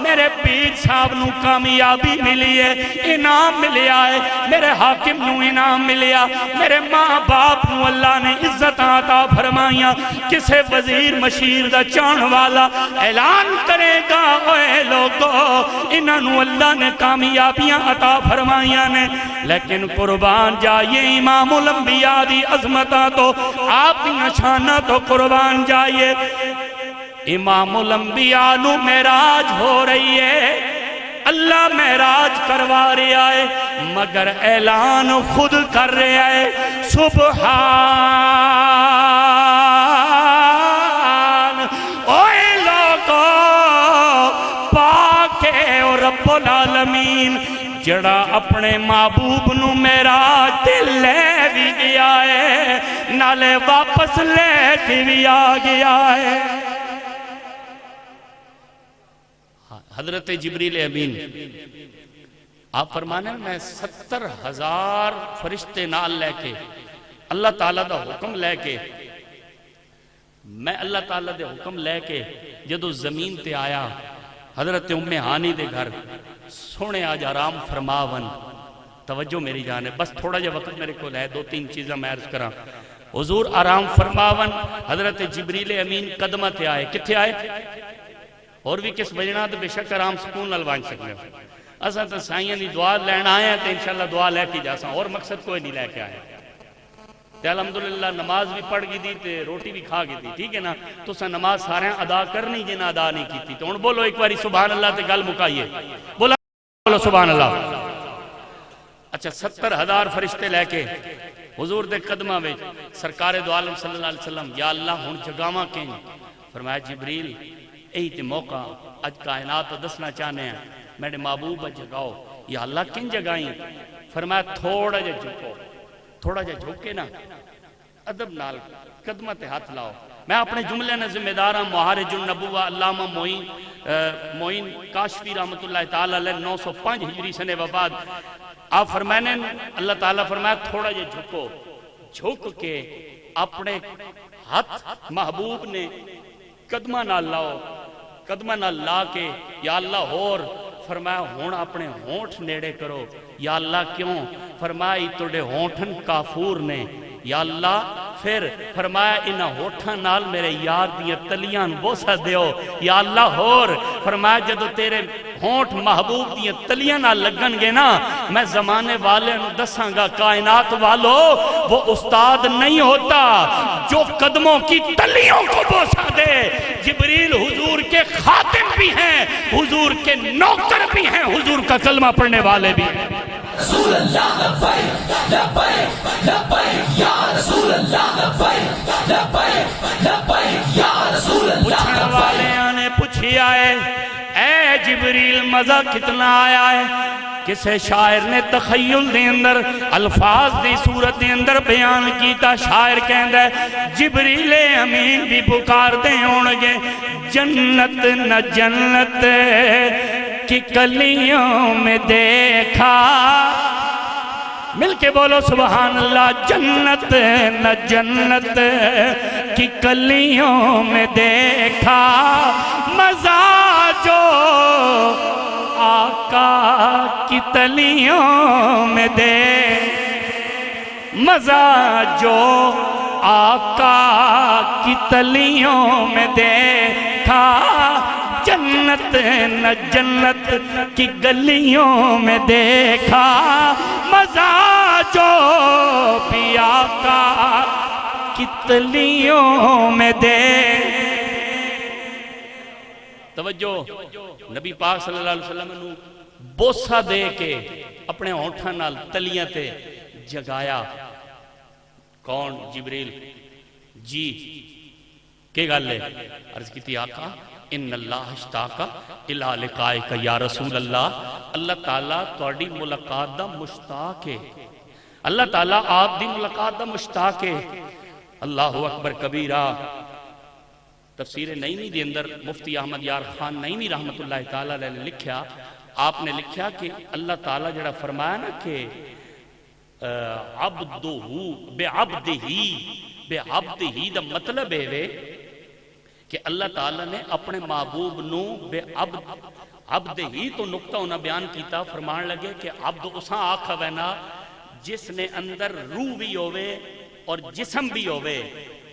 میرے پیر صاحب نو کامیابی ملی ہے، انعام ملیا ہے، میرے حاکم نو انعام ملیا، میرے ماں باپ نو اللہ نے عزت عطا فرمائی فرمائیاں کسے وزیر مشیر دا چان والا اعلان کرے گا اے لوگو انہوں اللہ نے کامیابیاں عطا فرمائیاں نے، لیکن قربان جائیے امام الانبیاء دی عظمتہ تو آپ دی شانہ تو قربان جائیے۔ امام الانبیاء نو معراج ہو رہی ہے، اللہ معراج کروا رہا ہے، مگر اعلان خود کر رہا ہے سبحان اوے لوگو پاک ہے اور رب العالمین جڑا اپنے محبوب نو معراج تے لے بھی گیا ہے نالے واپس لے کے بھی آ گیا ہے۔ حضرت جبریل امین آپ فرمانے میں 70,000 فرشتے نال لے کے اللہ تعالیٰ دا حکم لے کے میں اللہ تعالیٰ دے حکم لے کے جدو زمین تے آیا حضرت ام ہانی دے گھر سونے آج آرام فرماون توجہ میری جانے بس تھوڑا جا وقت میرے کو لے 2-3 چیزیں میں عرض کرا حضور آرام فرماون حضرت جبریل امین قدمہ تے آئے کتھے آئے اور بھی کس بجنا تو بے شک آرام سکون نلوان سکنے اساں تو سائیاں دی دعا لینا آئے ہیں تو انشاءاللہ دعا لے کے جا ساں اور مقصد کوئی نہیں لے کے آئے تے الحمدللہ نماز بھی پڑھ گئی دی تے روٹی بھی کھا گئی دی ٹھیک ہے نا تو سا نماز سارے ادا کرنی جنہ ادا نہیں کی تھی تو ان بولو ایک باری سبحان اللہ تے گل مکائیے بولو سبحان اللہ۔ اچھا 70,000 فرشتے لے کے حضور دے قدمہ میں سرکار دو عالم صلی اللہ علیہ وسلم یا اللہ ہون جگاواں کہیں فرمایا جبریل یہی تے موقع اج کائنات دسنا چاہنے ہیں میرے محبوب جگاؤ یا اللہ کن جگائیں فرمایا تھوڑا جا جھکو تھوڑا جا جھکے نا ادب نال قدمہ تے ہاتھ لاؤ میں اپنے جملے نے ذمہ دارہ محارج النبوہ علامہ معین کاشفی رحمت اللہ تعالیٰ علیہ 905 ہجری سنے وفات آپ فرمانے اللہ تعالیٰ فرمایا تھوڑا جا جھکو جھک کے اپنے ہاتھ محبوب نے قدمہ نہ لاؤ قدمہ نہ لا کے یا اللہ اور فرمایا ہون اپنے ہونٹ نیڑے کرو یا اللہ کیوں فرمایا توڑے ہونٹن کافور نے یا اللہ پھر فرمایا انہا ہونٹاں نال میرے یار دیا تلیاں بوسا دیو یا اللہ اور فرمایا جدو تیرے ہونٹ محبوب دیا تلیاں نال لگن گے نا میں زمانے والے نو دساں گا کائنات والو وہ استاد نہیں ہوتا جو قدموں کی تلیوں کو بوسا دے جبریل حضور کے خاتم بھی ہیں حضور کے نوکر بھی ہیں حضور کا کلمہ پڑھنے والے بھی ہیں رسول اللہ لبیک لبیک لبیک یا رسول اللہ لبیک لبیک لبیک یا رسول اللہ پوچھنے والے آنے پوچھی آئے اے جبریل مزہ کتنا آیا ہے کسے شاعر نے تخیل دے اندر الفاظ دی صورت دے اندر بیان کیتا شاعر کہندہ ہے جبریل امین بھی پکار دے ہونگے جنت نہ جنت کی کلیوں میں دیکھا مل کے بولو سبحان اللہ جنت نہ جنت کی کلیوں میں دیکھا مزہ جو آقا کی تلیوں میں دے مزہ جو آقا کی تلیوں میں دیکھا جنت نہ جنت کی گلیوں میں دیکھا مزہ جو بھی آقا کی تلیوں میں دے توجہ نبی پاک صلی اللہ علیہ وسلم نے بوسا دے کے اپنے ہونٹاں نال تلیاں تے جگایا کون جبریل جی کہ گل ہے عرض کی تھی آقا ان اللہ اشتاقا الہ لقائک یا رسول اللہ اللہ تعالیٰ توڑی ملاقات دا مشتاق ہے اللہ تعالیٰ آپ دی ملاقات دا مشتاق ہے اللہ اکبر کبیرہ تفسیر نعیمی دے اندر مفتی احمد یار خان نعیمی رحمت اللہ تعالیٰ نے لکھیا آپ نے لکھیا کہ اللہ تعالیٰ جڑا فرمایا نا کہ بے عبد ہی دا مطلب ہے کہ اللہ تعالیٰ نے اپنے محبوب نو بے عبد ہی تو نقطہ انہا بیان کیتا فرمان لگے کہ عبد اساں آکھا وینا جس نے اندر روح بھی ہوئے اور جسم بھی ہوئے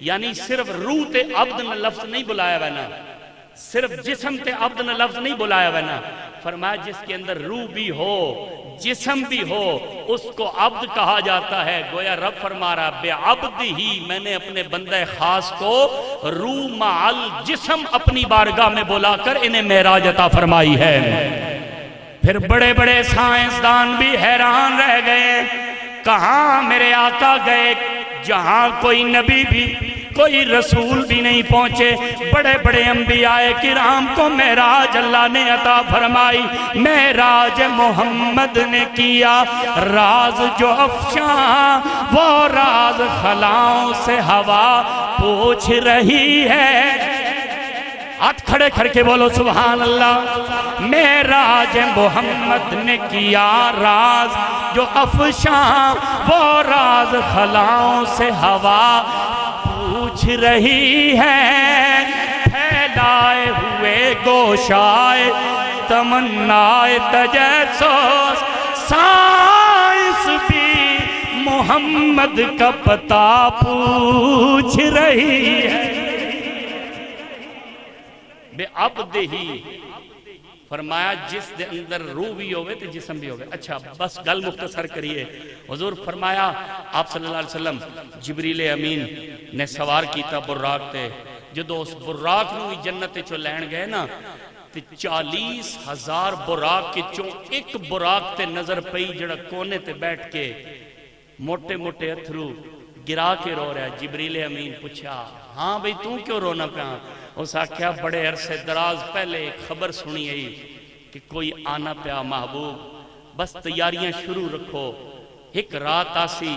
یعنی صرف روح تے عبد نے لفظ نہیں بلایا ہے نا، صرف جسم تے عبد نے لفظ نہیں بلایا ہے نا، فرمایا جس کے اندر روح بھی ہو جسم بھی ہو اس کو عبد کہا جاتا ہے۔ گویا رب فرما رہا بے عبد ہی، میں نے اپنے بندہ خاص کو روح مع الجسم اپنی بارگاہ میں بلا کر انہیں معراج عطا فرمائی ہے۔ پھر بڑے بڑے سائنسدان بھی حیران رہ گئے، کہاں میرے آقا گئے جہاں کوئی نبی بھی کوئی رسول بھی نہیں پہنچے۔ بڑے بڑے انبیاء کرام کو معراج اللہ نے عطا فرمائی، معراج محمد نے کیا۔ راز جو افشاں وہ راز خلاؤں سے ہوا پوچھ رہی ہے۔ ہاتھ کھڑے کر کے بولو سبحان اللہ۔ معراج محمد نے کیا، راز جو افشاں وہ راز خلاؤں سے ہوا پوچھ رہی ہے۔ پھیلائے ہوئے گوشائے تمنائے تجسس، سائنس بھی محمد کا پتہ پوچھ رہی ہے۔ بے عبد ہی فرمایا جس دے اندر روح بھی ہوئے تے جسم بھی ہوئے۔ اچھا بس گل مختصر کریے۔ حضور فرمایا آپ صلی اللہ علیہ وسلم جبریل امین نے سوار کیتا براق تے، جدو اس براق نو جنت چو لین گئے نا تے 40,000 براق کے چوں ایک براق تے نظر پئی جڑا کونے تے بیٹھ کے موٹے موٹے اتھرو گرا کے رو رہا ہے۔ جبریل امین پوچھا ہاں بھئی تو کیوں رونا پیا؟ اس آکھیا بڑے عرصے دراز پہلے ایک خبر سنی آئی کہ کوئی آنا پیا محبوب، بس تیاریاں شروع رکھو۔ ایک رات آسی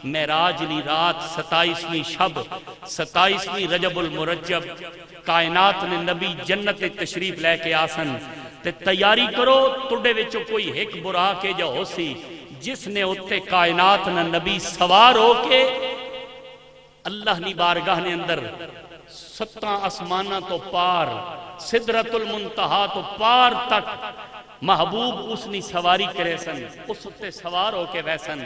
معراج لی رات 27ویں شب 27ویں رجب المرجب، کائنات نے نبی جنت تشریف لے کے آسن تے تیاری کرو۔ تُڈے وچوں کوئی ایک برا کے جو ہو سی جس نے اتے کائنات نے نبی سوار ہو کے اللہ نی بارگاہ نے اندر 7 آسمانہ تو پار سدرت المنتہا تو پار تک محبوب اس نی سواری کرے سن، اس اتے سوار ہو کے ویسن۔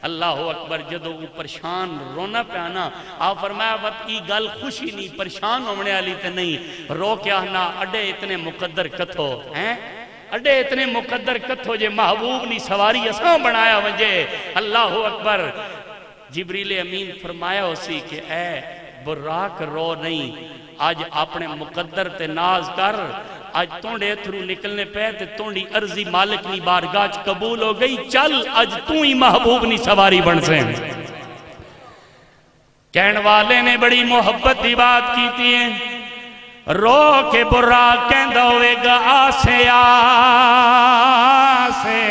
اللہ اکبر جدو وہ پریشان رونا پیانا آپ فرمایا وقت کی گل خوشی نہیں پریشان ہونے والی تے نہیں، رو کے آنا اڈے اتنے مقدر کتھو ہیں، اڈے اتنے مقدر کتھو جے محبوب نی سواری اساں بنایا وجے۔ اللہ اکبر۔ جبریل امین فرمایا اسی کہ اے براق رو نہیں، آج اپنے مقدر تے ناز کر، آج تونڈے تھرو نکلنے پہ تے تونڈی عرضی مالک نی بارگاہ قبول ہو گئی، چل آج تو ہی محبوب نی سواری بن سے۔ کہن والے نے بڑی محبت دی بات کی تھی، رو کے براق کہندہ ہوئے گا آسے آسے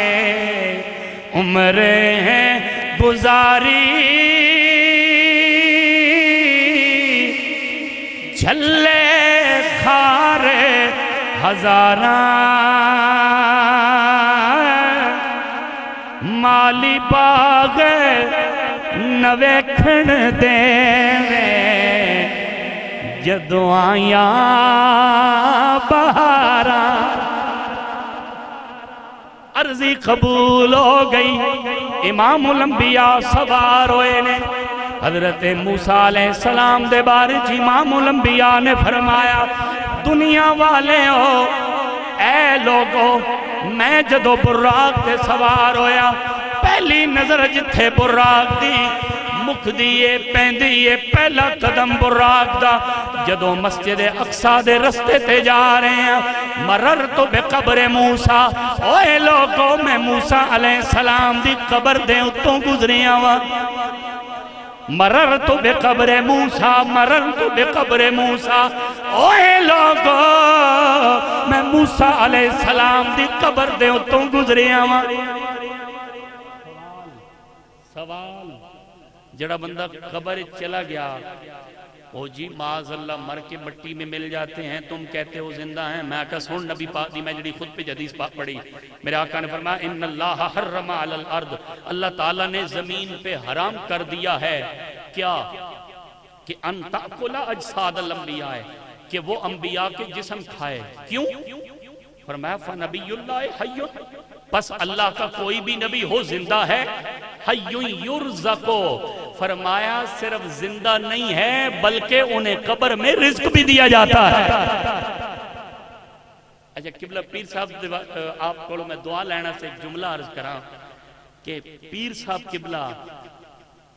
عمریں ہیں گزاری، جھلے کھارے ہزاراں مالی باغ نویکھن دے جدو آیاں بہاراں۔ عرضی قبول ہو گئی، امام الانبیاء سوار ہوئے نے۔ حضرت موسیٰ علیہ السلام دے بارے امام الانبیاء نے فرمایا دنیا والے ہو اے لوگو، میں جدو براق تے سوار ہویا پہلی نظر جتھے براق دی مکھ دیئے پیندیئے پہلا قدم براق دا، جدو مسجد اقصیٰ دے رستے تے جا رہے ہیں مررت بقبر موسیٰ، اوے لوگو میں موسیٰ علیہ السلام دی قبر دے اتوں گزریاں وا۔ مررت بقبر موسیٰ، مررت بقبر موسیٰ، اوے لوگو میں موسیٰ علیہ السلام دی قبر دے اتوں گزریاں وا۔ سوال جڑا بندہ قبر چلا گیا، او جی معاذ اللہ مر کے مٹی میں مل جاتے ہیں، تم کہتے ہو زندہ ہیں۔ میں آقا سن نبی پاک دی میں جڑی خود پہ حدیث پاک پڑھی، میرے آقا نے فرمایا ان اللہ حرم علی الارض، اللہ تعالیٰ نے زمین پہ حرام کر دیا ہے کیا کہ ان تأکل اجساد الانبیاء، کہ وہ انبیاء کے جسم کھائے۔ کیوں؟ فرمایا فنبی اللہ حی، پس اللہ کا کوئی بھی نبی ہو زندہ ہے، حی یرزقو، فرمایا صرف زندہ نہیں ہے بلکہ انہیں قبر میں رزق بھی دیا جاتا ہے۔ اچھا قبلہ پیر صاحب آپ کو میں دعا لینا سے ایک جملہ عرض کراں کہ پیر صاحب قبلہ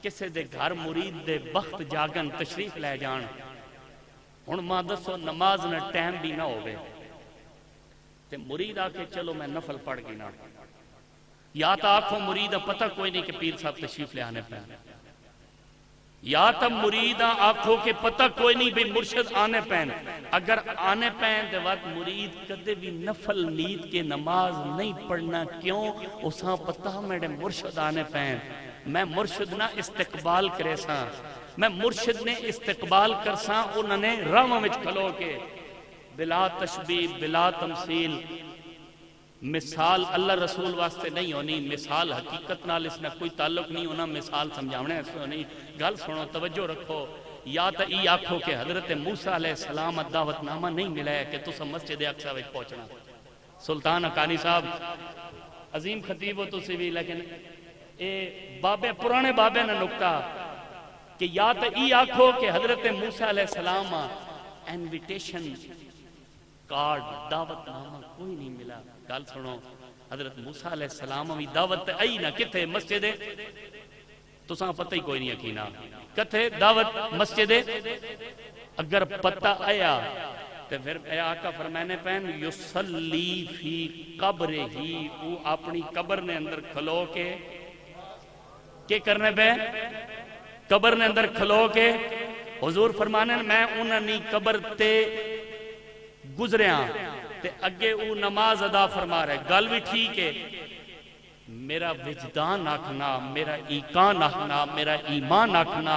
کسے دے گھر مرید دے بخت جاگن تشریف لے جان، ہن ماں دسو نماز نہ ٹائم بھی نہ ہوئے تے مرید آ کے چلو میں نفل پڑھ گی نا، یا تا آنکھوں مرید پتہ کوئی نہیں کہ پیر صاحب تشریف لے آنے پہ، یا تا مرید آنکھوں کے پتہ کوئی نہیں بھی مرشد آنے پہن، اگر آنے پہن دے وقت مرید کدے بھی نفل نیت کے نماز نہیں پڑھنا، کیوں؟ اساں پتہ میرے مرشد آنے پہن، میں مرشد نہ استقبال کرے ساں، میں مرشد نے استقبال کر ساں، انہوں نے راہ میں کھلو کے بلا تشبیہ بلا تمثیل، مثال اللہ رسول واسطے نہیں ہونی، مثال حقیقت نال اس نے کوئی تعلق نہیں ہونا، مثال سمجھاونے ایسے ہونی، گل سنو توجہ رکھو، یا تا ای آکھو کہ حضرت موسیٰ علیہ السلام دعوت نامہ نہیں ملا ہے کہ تسا مسجد اقصی وچ پہنچنا۔ سلطان حقانی صاحب عظیم خطیب ہو تسی بھی، لیکن اے بابے پرانے بابے نے نکتا کہ یا تا ای آکھو کہ حضرت موسیٰ علیہ السلام انویٹیشن کارڈ دعوت نامہ کوئی نہیں ملا، گل سنو حضرت موسیٰ علیہ السلام بھی دعوت آئی نہ کتے مسجد تو ساں پتہ ہی کوئی نہیں یقینا کتے دعوت مسجد، اگر پتہ آیا تو پھر اے آقا فرمانے پہن یصلی فی قبر ہی، وہ اپنی قبر نے اندر کھلو کے کیا کرنے پہ قبر نے اندر کھلو کے حضور فرمانے میں انہوں قبر تے گزریاں تے اگے او نماز ادا فرما رہے، گل بھی ٹھیک ہے، میرا وجدان آکھنا، میرا ایقان آکھنا، میرا ایمان آکھنا،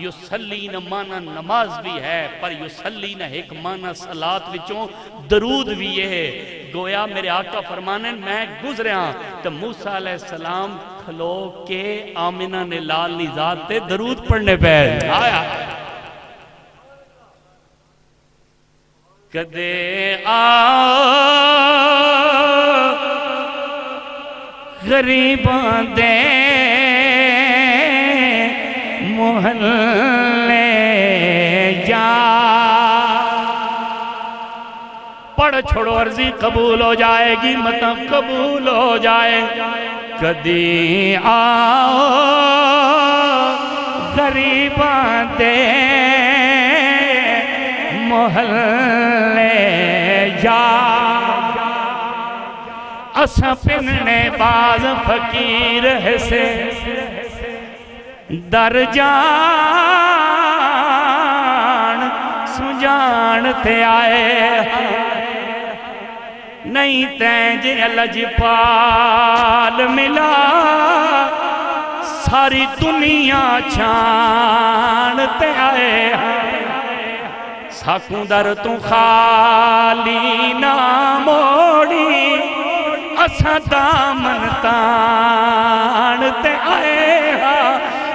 یصلین مانا نماز بھی ہے، پر یصلین ایک مانا صلاة وچوں درود بھی ہے، گویا میرے آقا فرمانے میں گزریاں تو موسیٰ علیہ السلام کھلو کے آمنہ نے لال نزاد تے درود پڑھنے پہ آیا۔ کدے غریباں دے محلے جا، پڑھ چھوڑو عرضی قبول ہو جائے گی، مطلب قبول ہو جائے، کدی آؤ غریباں دے محلے جا، اساں پننے باز فقیر سے در جان سجان تے آئے، نہیں تینجے لجپال ملا ساری دنیا چھان تے آئے، ساکوں در تو خالی نہ موڑی، اساں دامن تان تے آئے،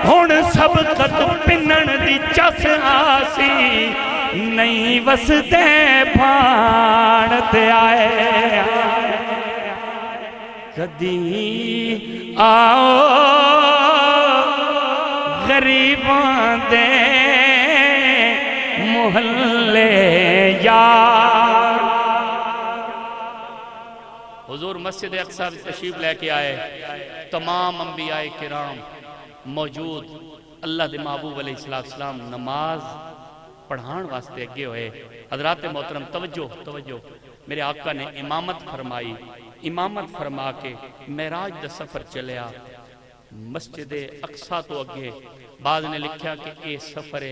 ہن سب کت پنن دی چس آسی، نہیں وسدے بھان تے آئے، کدی آؤ غریباں دے محلے یار۔ حضور مسجد اقصی تشریف لے کے آئے، تمام انبیاء کرام موجود، اللہ دے محبوب علیہ السلام نماز پڑھان واسطے اگے ہوئے، حضرات محترم توجہ، میرے آقا نے امامت فرمائی، امامت فرما کے معراج دا سفر چلیا، مسجد اقصی تو اگے، بعض نے لکھا کہ اے سفر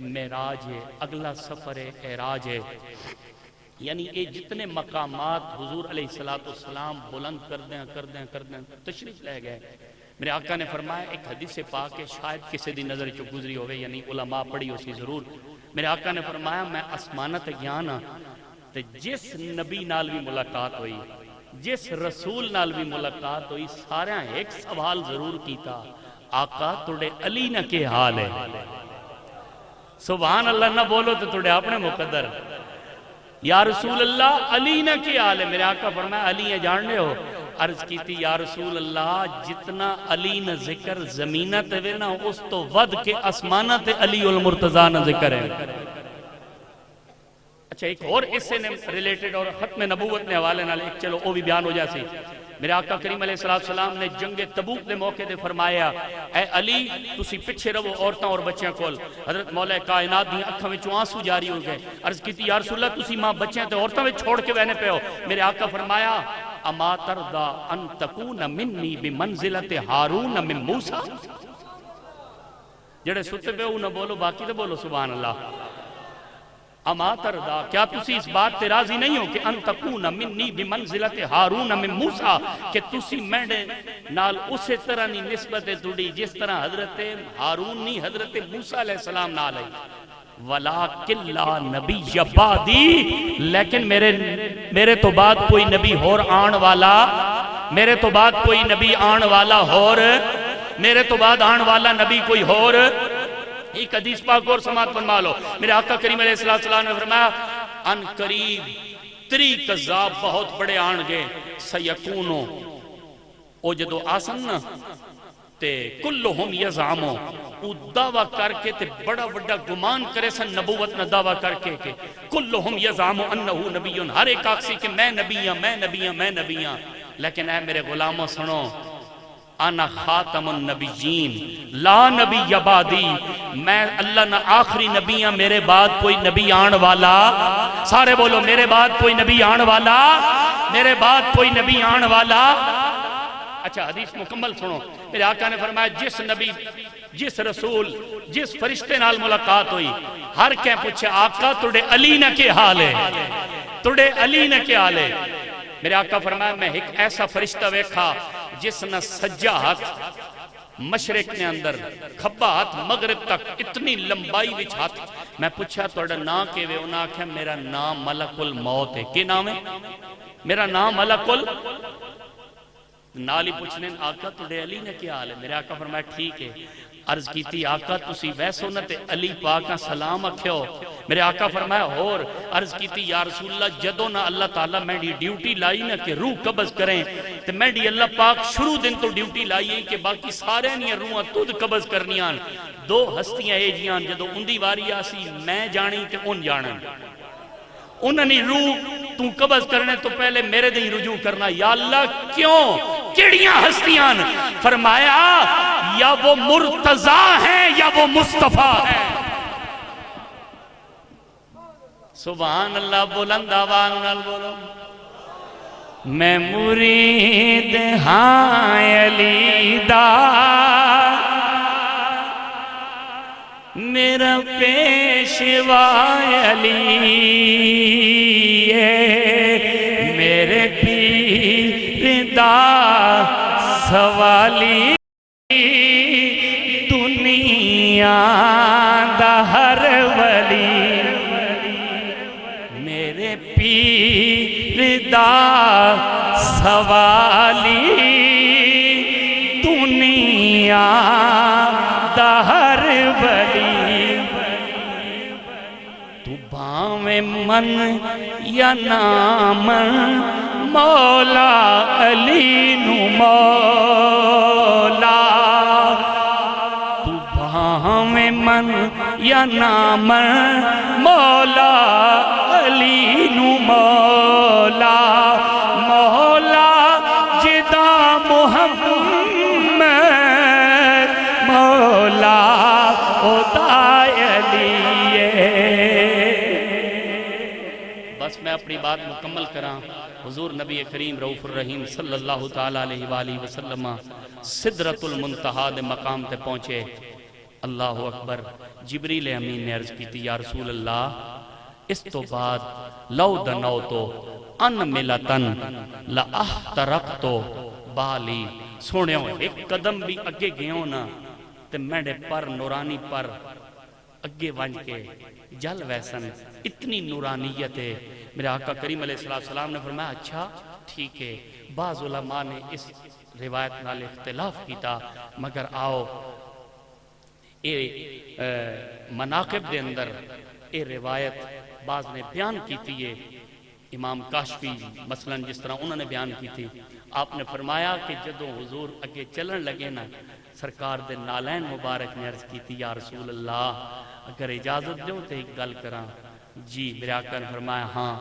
معراج ہے، اگلا سفر اعراج ہے، یعنی یہ جتنے مقامات حضور علیہ السلام بلند کردیں تشریف لے گئے۔ میرے آقا نے فرمایا ایک حدیث پاک ہے، شاید کسی دی نظر چو گزری ہوئے، یعنی علماء پڑھی اسی ضرور، میرے آقا نے فرمایا میں آسمانت گیانا تے جس نبی نال بھی ملاقات ہوئی، جس رسول نال بھی ملاقات ہوئی، سارے ایک سوال ضرور کیتا، آقا توڑے علی نہ کے حال ہے؟ سبحان اللہ نہ بولو تو توڑے اپنے مقدر، یا رسول اللہ علی نہ کی حال ہے؟ میرے آقا فرمایا علی ہے جاننے ہو؟ عرض کیتی یا رسول اللہ جتنا علی نہ ذکر زمینہ تے وے نا اس تو ود کے اسمانہ تے علی المرتضی نہ ذکر ہے. اچھا ایک اور اس سے ریلیٹڈ اور ختم نبوت نے حوالے نال ایک چلو وہ بھی بیان ہو جاسی. میرے آقا کریم علیہ السلام نے جنگ تبوک دے موقع دے فرمایا اے علی تسی پچھے رہو عورتاں اور بچیاں کول. حضرت مولا کائنات دی اکھاں وچوں آنسو جاری ہو گئے. عرض کیتی یا رسول اللہ تسی ماں بچیاں تے عورتاں وچ چھوڑ کے وینے پے ہو. میرے آقا فرمایا اما ترضا ان تکون منی بمنزلت ہارون من موسیٰ. جڑے ستے پہ نہ بولو باقی تو بولو سبحان اللہ. اما ترضا کیا تسی اس بات تے راضی نہیں ہو کہ ان تکون منی بمنزلت ہارون من موسیٰ کہ تسی میڈے نال اسے طرح نی نسبت توڑی جس طرح حضرت ہارون نی حضرت موسیٰ علیہ السلام نال ہے. وَلَكِنْ لَا نَبِيَّ بَعْدِي لیکن میرے تو بعد کوئی نبی اور آن والا میرے تو بعد کوئی نبی آن والا اور میرے تو بعد آن والا نبی کوئی اور. ایک حدیث پاک اور سماعت فرما لو. میرے آقا کریم علیہ السلام نے فرمایا ان قریب 3 کذاب بہت بڑے آن گے سیکونو او جدو آسن نا تے کلہم یزعمو او دعویٰ کر کے تے بڑا بڑا گمان کرے سن نبوت نہ دعویٰ کر کے کہ کلہم یزعمو انہو نبیون ہر ایک آکسی کہ میں نبی ہوں میں نبی ہوں میں نبی ہوں. لیکن اے میرے غلاموں سنو انا خاتم النبیین لا نبی بعدی میں اللہ نہ آخری نبی ہوں میرے بعد کوئی نبی آن والا. سارے بولو میرے بعد کوئی نبی آن والا میرے بعد کوئی نبی آن والا. اچھا حدیث مکمل سنو. میرے آقا نے فرمایا جس نبی جس رسول جس فرشتے نال ملاقات ہوئی ہر کہیں پوچھے آقا توڑے علی نہ کے حال ہے توڑے علی نہ کے حال ہے. میرے آقا فرمایا میں ایک ایسا فرشتہ ویکھا جس نہ سجا ہاتھ مشرق نے اندر کھبا ہاتھ مغرب تک اتنی لمبائی وچ ہاتھ. میں پوچھا توڑا نا کے وے انہاں آکھا میرا نام ملک الموت ہے. کی نام ہے میرا نام ملک نالی پوچھنے آقا توڑے علی نے کیا حال ہے. میرے آقا فرمایا ٹھیک ہے. عرض کی تھی آقا تسی ویسو نہ تے علی پاکاں سلام اکھیو. میرے آقا فرمایا اور عرض کی تھی یا رسول اللہ جدو نہ اللہ تعالیٰ میں ڈیوٹی لائی نہ کہ روح قبض کریں تے میں اللہ پاک شروع دن تو ڈیوٹی لائی ہے کہ باقی سارے نہیں روحاں تود قبض کرنیاں. 2 ہستیاں اے جیاں جدو اندی واری آسی میں جانی تے ان جانن انہوں نے روح تو قبض کرنے تو پہلے میرے دیں رجوع کرنا. یا اللہ کیوں کیڑیاں ہستیاں؟ فرمایا یا وہ مرتضیٰ ہیں یا وہ مصطفیٰ ہیں. سبحان اللہ بلند آواز نال بولو. میں مرید ہاں علی دا میرا پیشوا علی میرے پیر دا سوالی دنیا دا ہر ولی میرے پیر دا سوالی دنیا دا ہر ولی. تو باویں من یا نام مولا علی نو مولا. تو باویں من یا نام مولا علی نو مولا. مولا جدا محمد مولا خدای علی. بس میں اپنی بات مکمل کراں. حضور نبی کریم رؤوف الرحیم صلی اللہ تعالیٰ علیہ وآلہ وسلم سدرۃ المنتہا دے مقام تے پہنچے. اللہ اکبر. جبریل امین نے عرض کی تھی یا رسول اللہ اس تو بعد لو دنوتو ان ملتن لأحترقتو بالی. سونے ہو ایک قدم بھی اگے گئے ہو نا تے میڈے پر نورانی پر اگے وانج کے جل ویسن اتنی نورانیت ہے. میرے آقا کریم علیہ السلام نے فرمایا اچھا ٹھیک ہے. بعض علماء نے اس روایت نال اختلاف کیتا مگر آؤ اے مناقب دے اندر اے روایت بعض نے بیان کیتی ہے امام کاشفی مثلا جس طرح انہوں نے بیان کی تھی، آپ نے فرمایا کہ جدوں حضور اگے چلن لگے نا، سرکار دے نالین مبارک نے عرض کی تھی یا رسول اللہ اگر اجازت دو تو ایک گل کراں؟ جی میرے آقا نے فرمایا ہاں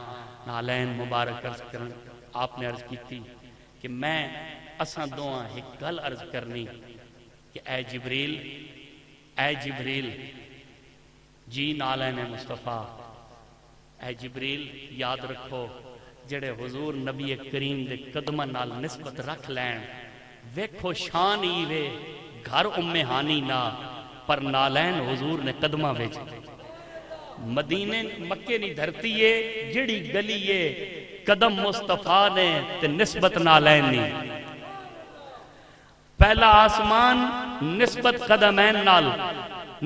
نالین مبارک عرض کرن۔ آپ نے عرض کی تھی کہ میں اساں دوہاں ایک گل عرض کرنی کہ اے جبریل جی نالین مصطفیٰ، اے جبریل یاد رکھو جڑے حضور نبی کریم دے قدمہ نال نسبت رکھ لین، ویکھو شان ہی وے گھر ام ہانی نا، پر نالین حضور نے قدمہ ویچ مدینے مکے نہیں دھرتی ہے جڑی گلی ہے قدم مصطفیٰ نے تے نسبت نالین نہیں۔ پہلا آسمان نسبت قدمین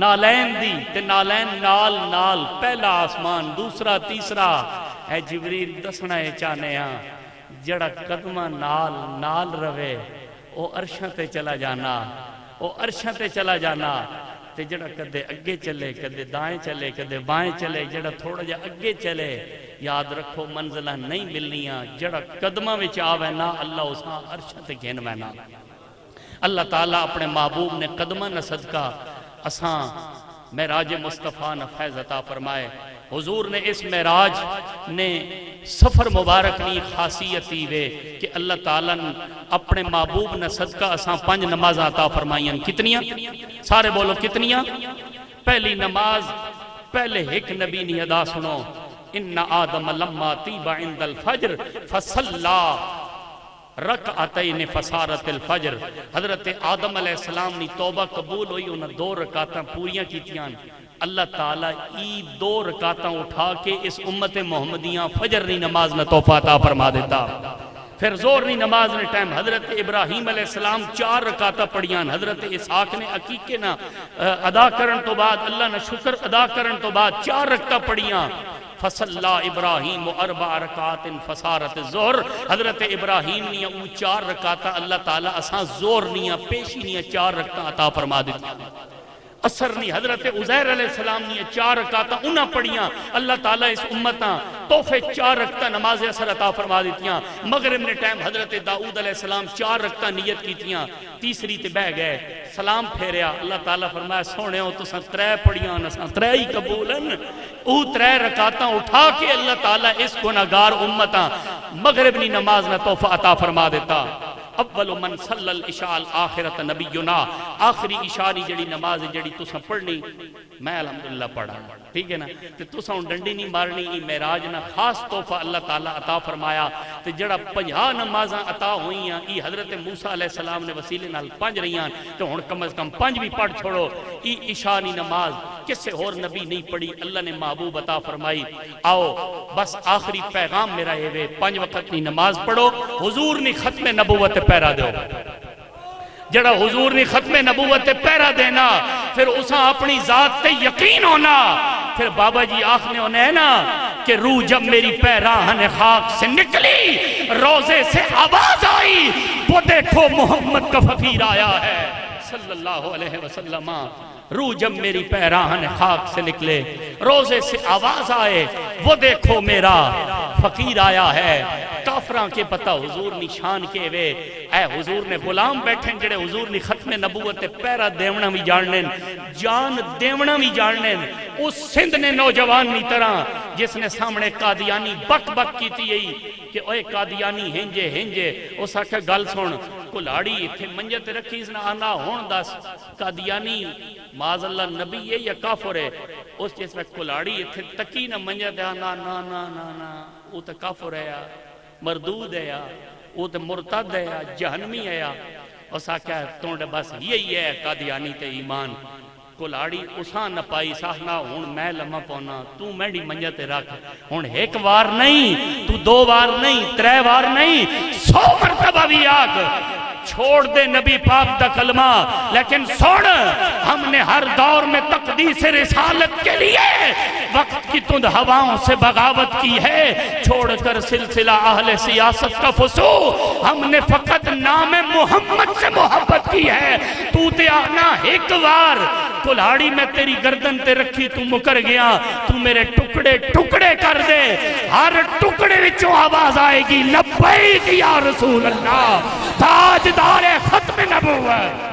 نالین دی تے نالین نال پہلا آسمان، دوسرا تیسرا۔ اے جبریل دسنا ہے چاہنے ہاں جڑا قدمہ نال روے او عرشاں تے چلا جانا، تے جڑا کدے اگے چلے کدے دائیں چلے کدے بائیں چلے، جڑا تھوڑا جا اگے چلے یاد رکھو منزلہ نہیں ملنیاں، جڑا قدمہ وچ آوے نا اللہ اساں عرشاں تے گھن وینا۔ اللہ تعالیٰ اپنے محبوب نے قدمہ نہ صدقہ اساں معراج مصطفیٰ نہ فیض عطا فرمائے۔ حضور نے اس معراج نے سفر مبارک نہیں خاصیتی وے کہ اللہ تعالیٰ نے اپنے محبوب نے صدقہ اساں 5 نماز عطا فرمائیں۔ کتنیاں؟ سارے بولو کتنیاں؟ پہلی نماز پہلے ایک نبی نے ادا سنو، ان آدم لما طیب عند الفجر فصلا رکعتین فسارت الفجر۔ حضرت آدم علیہ السلام نے توبہ قبول ہوئی، انہیں 2 رکعتاں پوریاں کیتیاں۔ اللہ تعالیٰ ای 2 رکعتاں اٹھا کے اس امت محمدیاں فجر نی نماز نہ توفہ عطا فرما دیتا۔ پھر زور نی نماز نے ٹائم حضرت ابراہیم علیہ السلام 4 رکعتاں پڑھیاں، حضرت اسحاق نے عقیقے نہ ادا کرن تو بعد اللہ نے شکر ادا کرن تو بعد 4 رکعتاں پڑھیاں۔ فصلا ابراہیم 4 رکعات فسارت الظہر۔ حضرت ابراہیم نے وہ 4 رکعتاں اللہ تعالیٰ اساں زور نیاں پیشی نیاں 4 رکعتاں عطا فرما دیتا۔ اثر نہیں حضرت عزیر علیہ السلام نے 4 رکعتاں انہاں پڑھیاں، اللہ تعالیٰ اس امتاں توفے 4 رکعتاں نماز اثر عطا فرما دیتیاں۔ مغرب نے ٹائم حضرت داؤد علیہ السلام 4 رکعتاں نیت کیتیاں، تیسری تے بہ گئے، سلام پھیریا، اللہ تعالیٰ فرمایا سونے ہو تساں 3 پڑھیاں نساں 3 ہی قبولن۔ او 3 رکعتاں اٹھا کے اللہ تعالیٰ اس گناہگار امتاں مغرب نی نماز نہ توفہ عطا فرما دیتا۔ اول من صلی العشاء الآخرت نبینا، آخری عشاء دی جڑی نماز جڑی تساں پڑھنی میں الحمدللہ پڑھا، ٹھیک ہے نا، تے تساں ڈنڈی نہیں مارنی، ای معراج نہ خاص تحفہ اللہ تعالیٰ عطا فرمایا۔ تے جڑا 50 نمازاں عطا ہوئیاں، ای حضرت موسیٰ علیہ السلام نے وسیلے نال 5 رہیاں، تے ہن کم از کم 5 بھی پڑھ چھوڑو۔ ای عشاء نی نماز کسے اور نبی نہیں پڑھی، اللہ نے محبوب عطا فرمائی۔ آؤ بس آخری پیغام میرا یہ وے، 5 وقت نی نماز پڑھو، حضور نے ختم نبوت پیرا دیو۔ جڑا حضور نے ختم نبوت پیرا دینا، پھر اساں اپنی ذات تے یقین ہونا۔ پھر بابا جی آخنے ہونے ہیں نا کہ روح جب میری پیراہن خاک سے نکلی، روزے سے آواز آئی، وہ دیکھو محمد کا فقیر آیا ہے صلی اللہ علیہ وسلم۔ روح جب میری پیراہن خاک سے نکلے، روزے سے آواز آئے، وہ دیکھو میرا فقیر آیا ہے۔ کافران کے پتہ حضور نشان کے وے، اے حضور نے غلام بیٹھیں جڑے حضور نے ختم نبوت پیرا دیونا بھی جاننے، جان دیونا بھی جاننے۔ اس سندھ نے نوجوان نی طرح جس نے سامنے قادیانی بک بک کی تھی کہ اوے قادیانی ہنجے ہنجے، اس آکھا گل سن کلاڑی اتھے منجت رکھی اس نے آنا ہون دس قادیانی معاذ اللہ نبی ہے یا کافر ہے؟ اس جس وقت کلاڑی اتھے تکی نہ منجت آنا نا نا نا نا، وہ تو کافر ہے یا مردود ہے یا وہ تو مرتد ہے یا جہنمی ہے یا اس آکھا تونڈ بس یہی ہے قادیانی تے ایمان۔ کلاڑی اساں نہ پائی ساہنا ہون میں لمحہ پونا، تو میڈی منجت رکھ، ہون 1 وار نہیں، تو 2 وار نہیں، 3 وار نہیں، 100 مرتبہ بھی آگ چھوڑ دے نبی پاک دا کلمہ۔ لیکن سن ہم نے ہر دور میں تقدیس رسالت کے لیے وقت کی تند ہواؤں سے بغاوت کی ہے، چھوڑ کر سلسلہ اہل سیاست کا فسو ہم نے فقط نام محمد سے محبت کی ہے تو تے آنا ایک بار کلہاڑی میں تیری گردن تے رکھی تو مکر گیا تو میرے ٹکڑے ٹکڑے کر دے ہر ٹکڑے وچوں آواز آئے گی لبیک یا رسول اللہ تاجدار ختم نبوت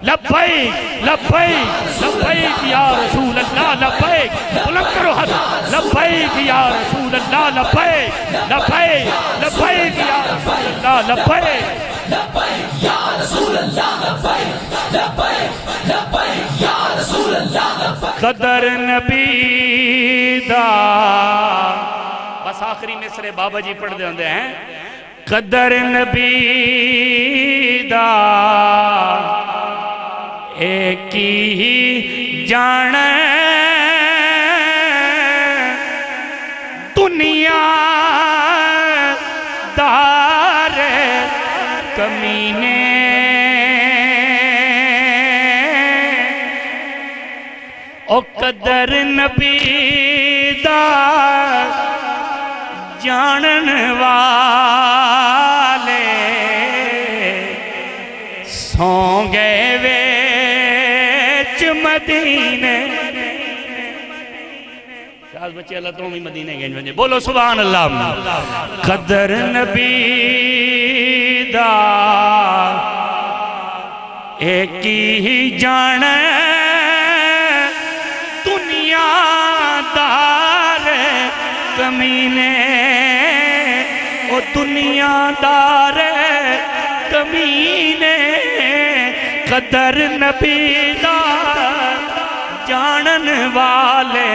لبیک لبیک لبیک یا رسول اللہ لبیک بلند کرو حد لبیک یا رسول اللہ لبیک لبیک لبیک یا رسول اللہ لبیک لبیک یا رسول اللہ لبیک لبیک لبیک یا رسول اللہ لبیک قدر نبی دا بس آخری مصرے بابا جی پڑھ دے ہوندے ہیں قدر نبی دا ایک ہی جان دنیا دار کمینے او قدر نبی دا جانن والے سوں گئے ویچ مدینے شاہد بچے اللہ تو ہمیں مدینے گئے بنجے بولو سبحان اللہ قدر نبی دا ایک ہی جان دنیا دار کمینے او دنیا دار کمینے قدر نبی دا جانن والے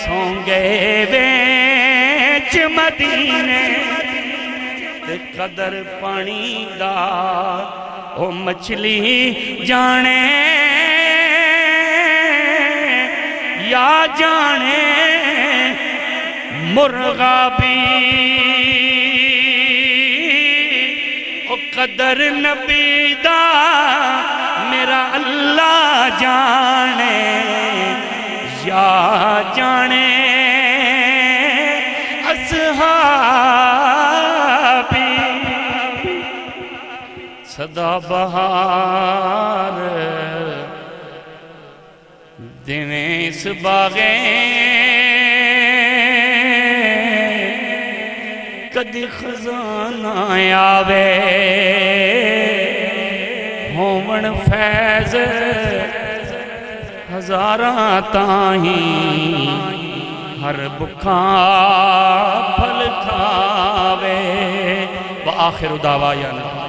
سونگے ویچ مدینے قدر پانی دا او مچھلی جانے یا جانے مرغا بھی او قدر نبی دا میرا اللہ جانے یا جانے اصحابی صدا بہار دیویں اس باغیں کدی خزانہ آوے ہومن فیض ہزاراں تاہیں ہر بکھا پھل کھاوے وآخر دعوانا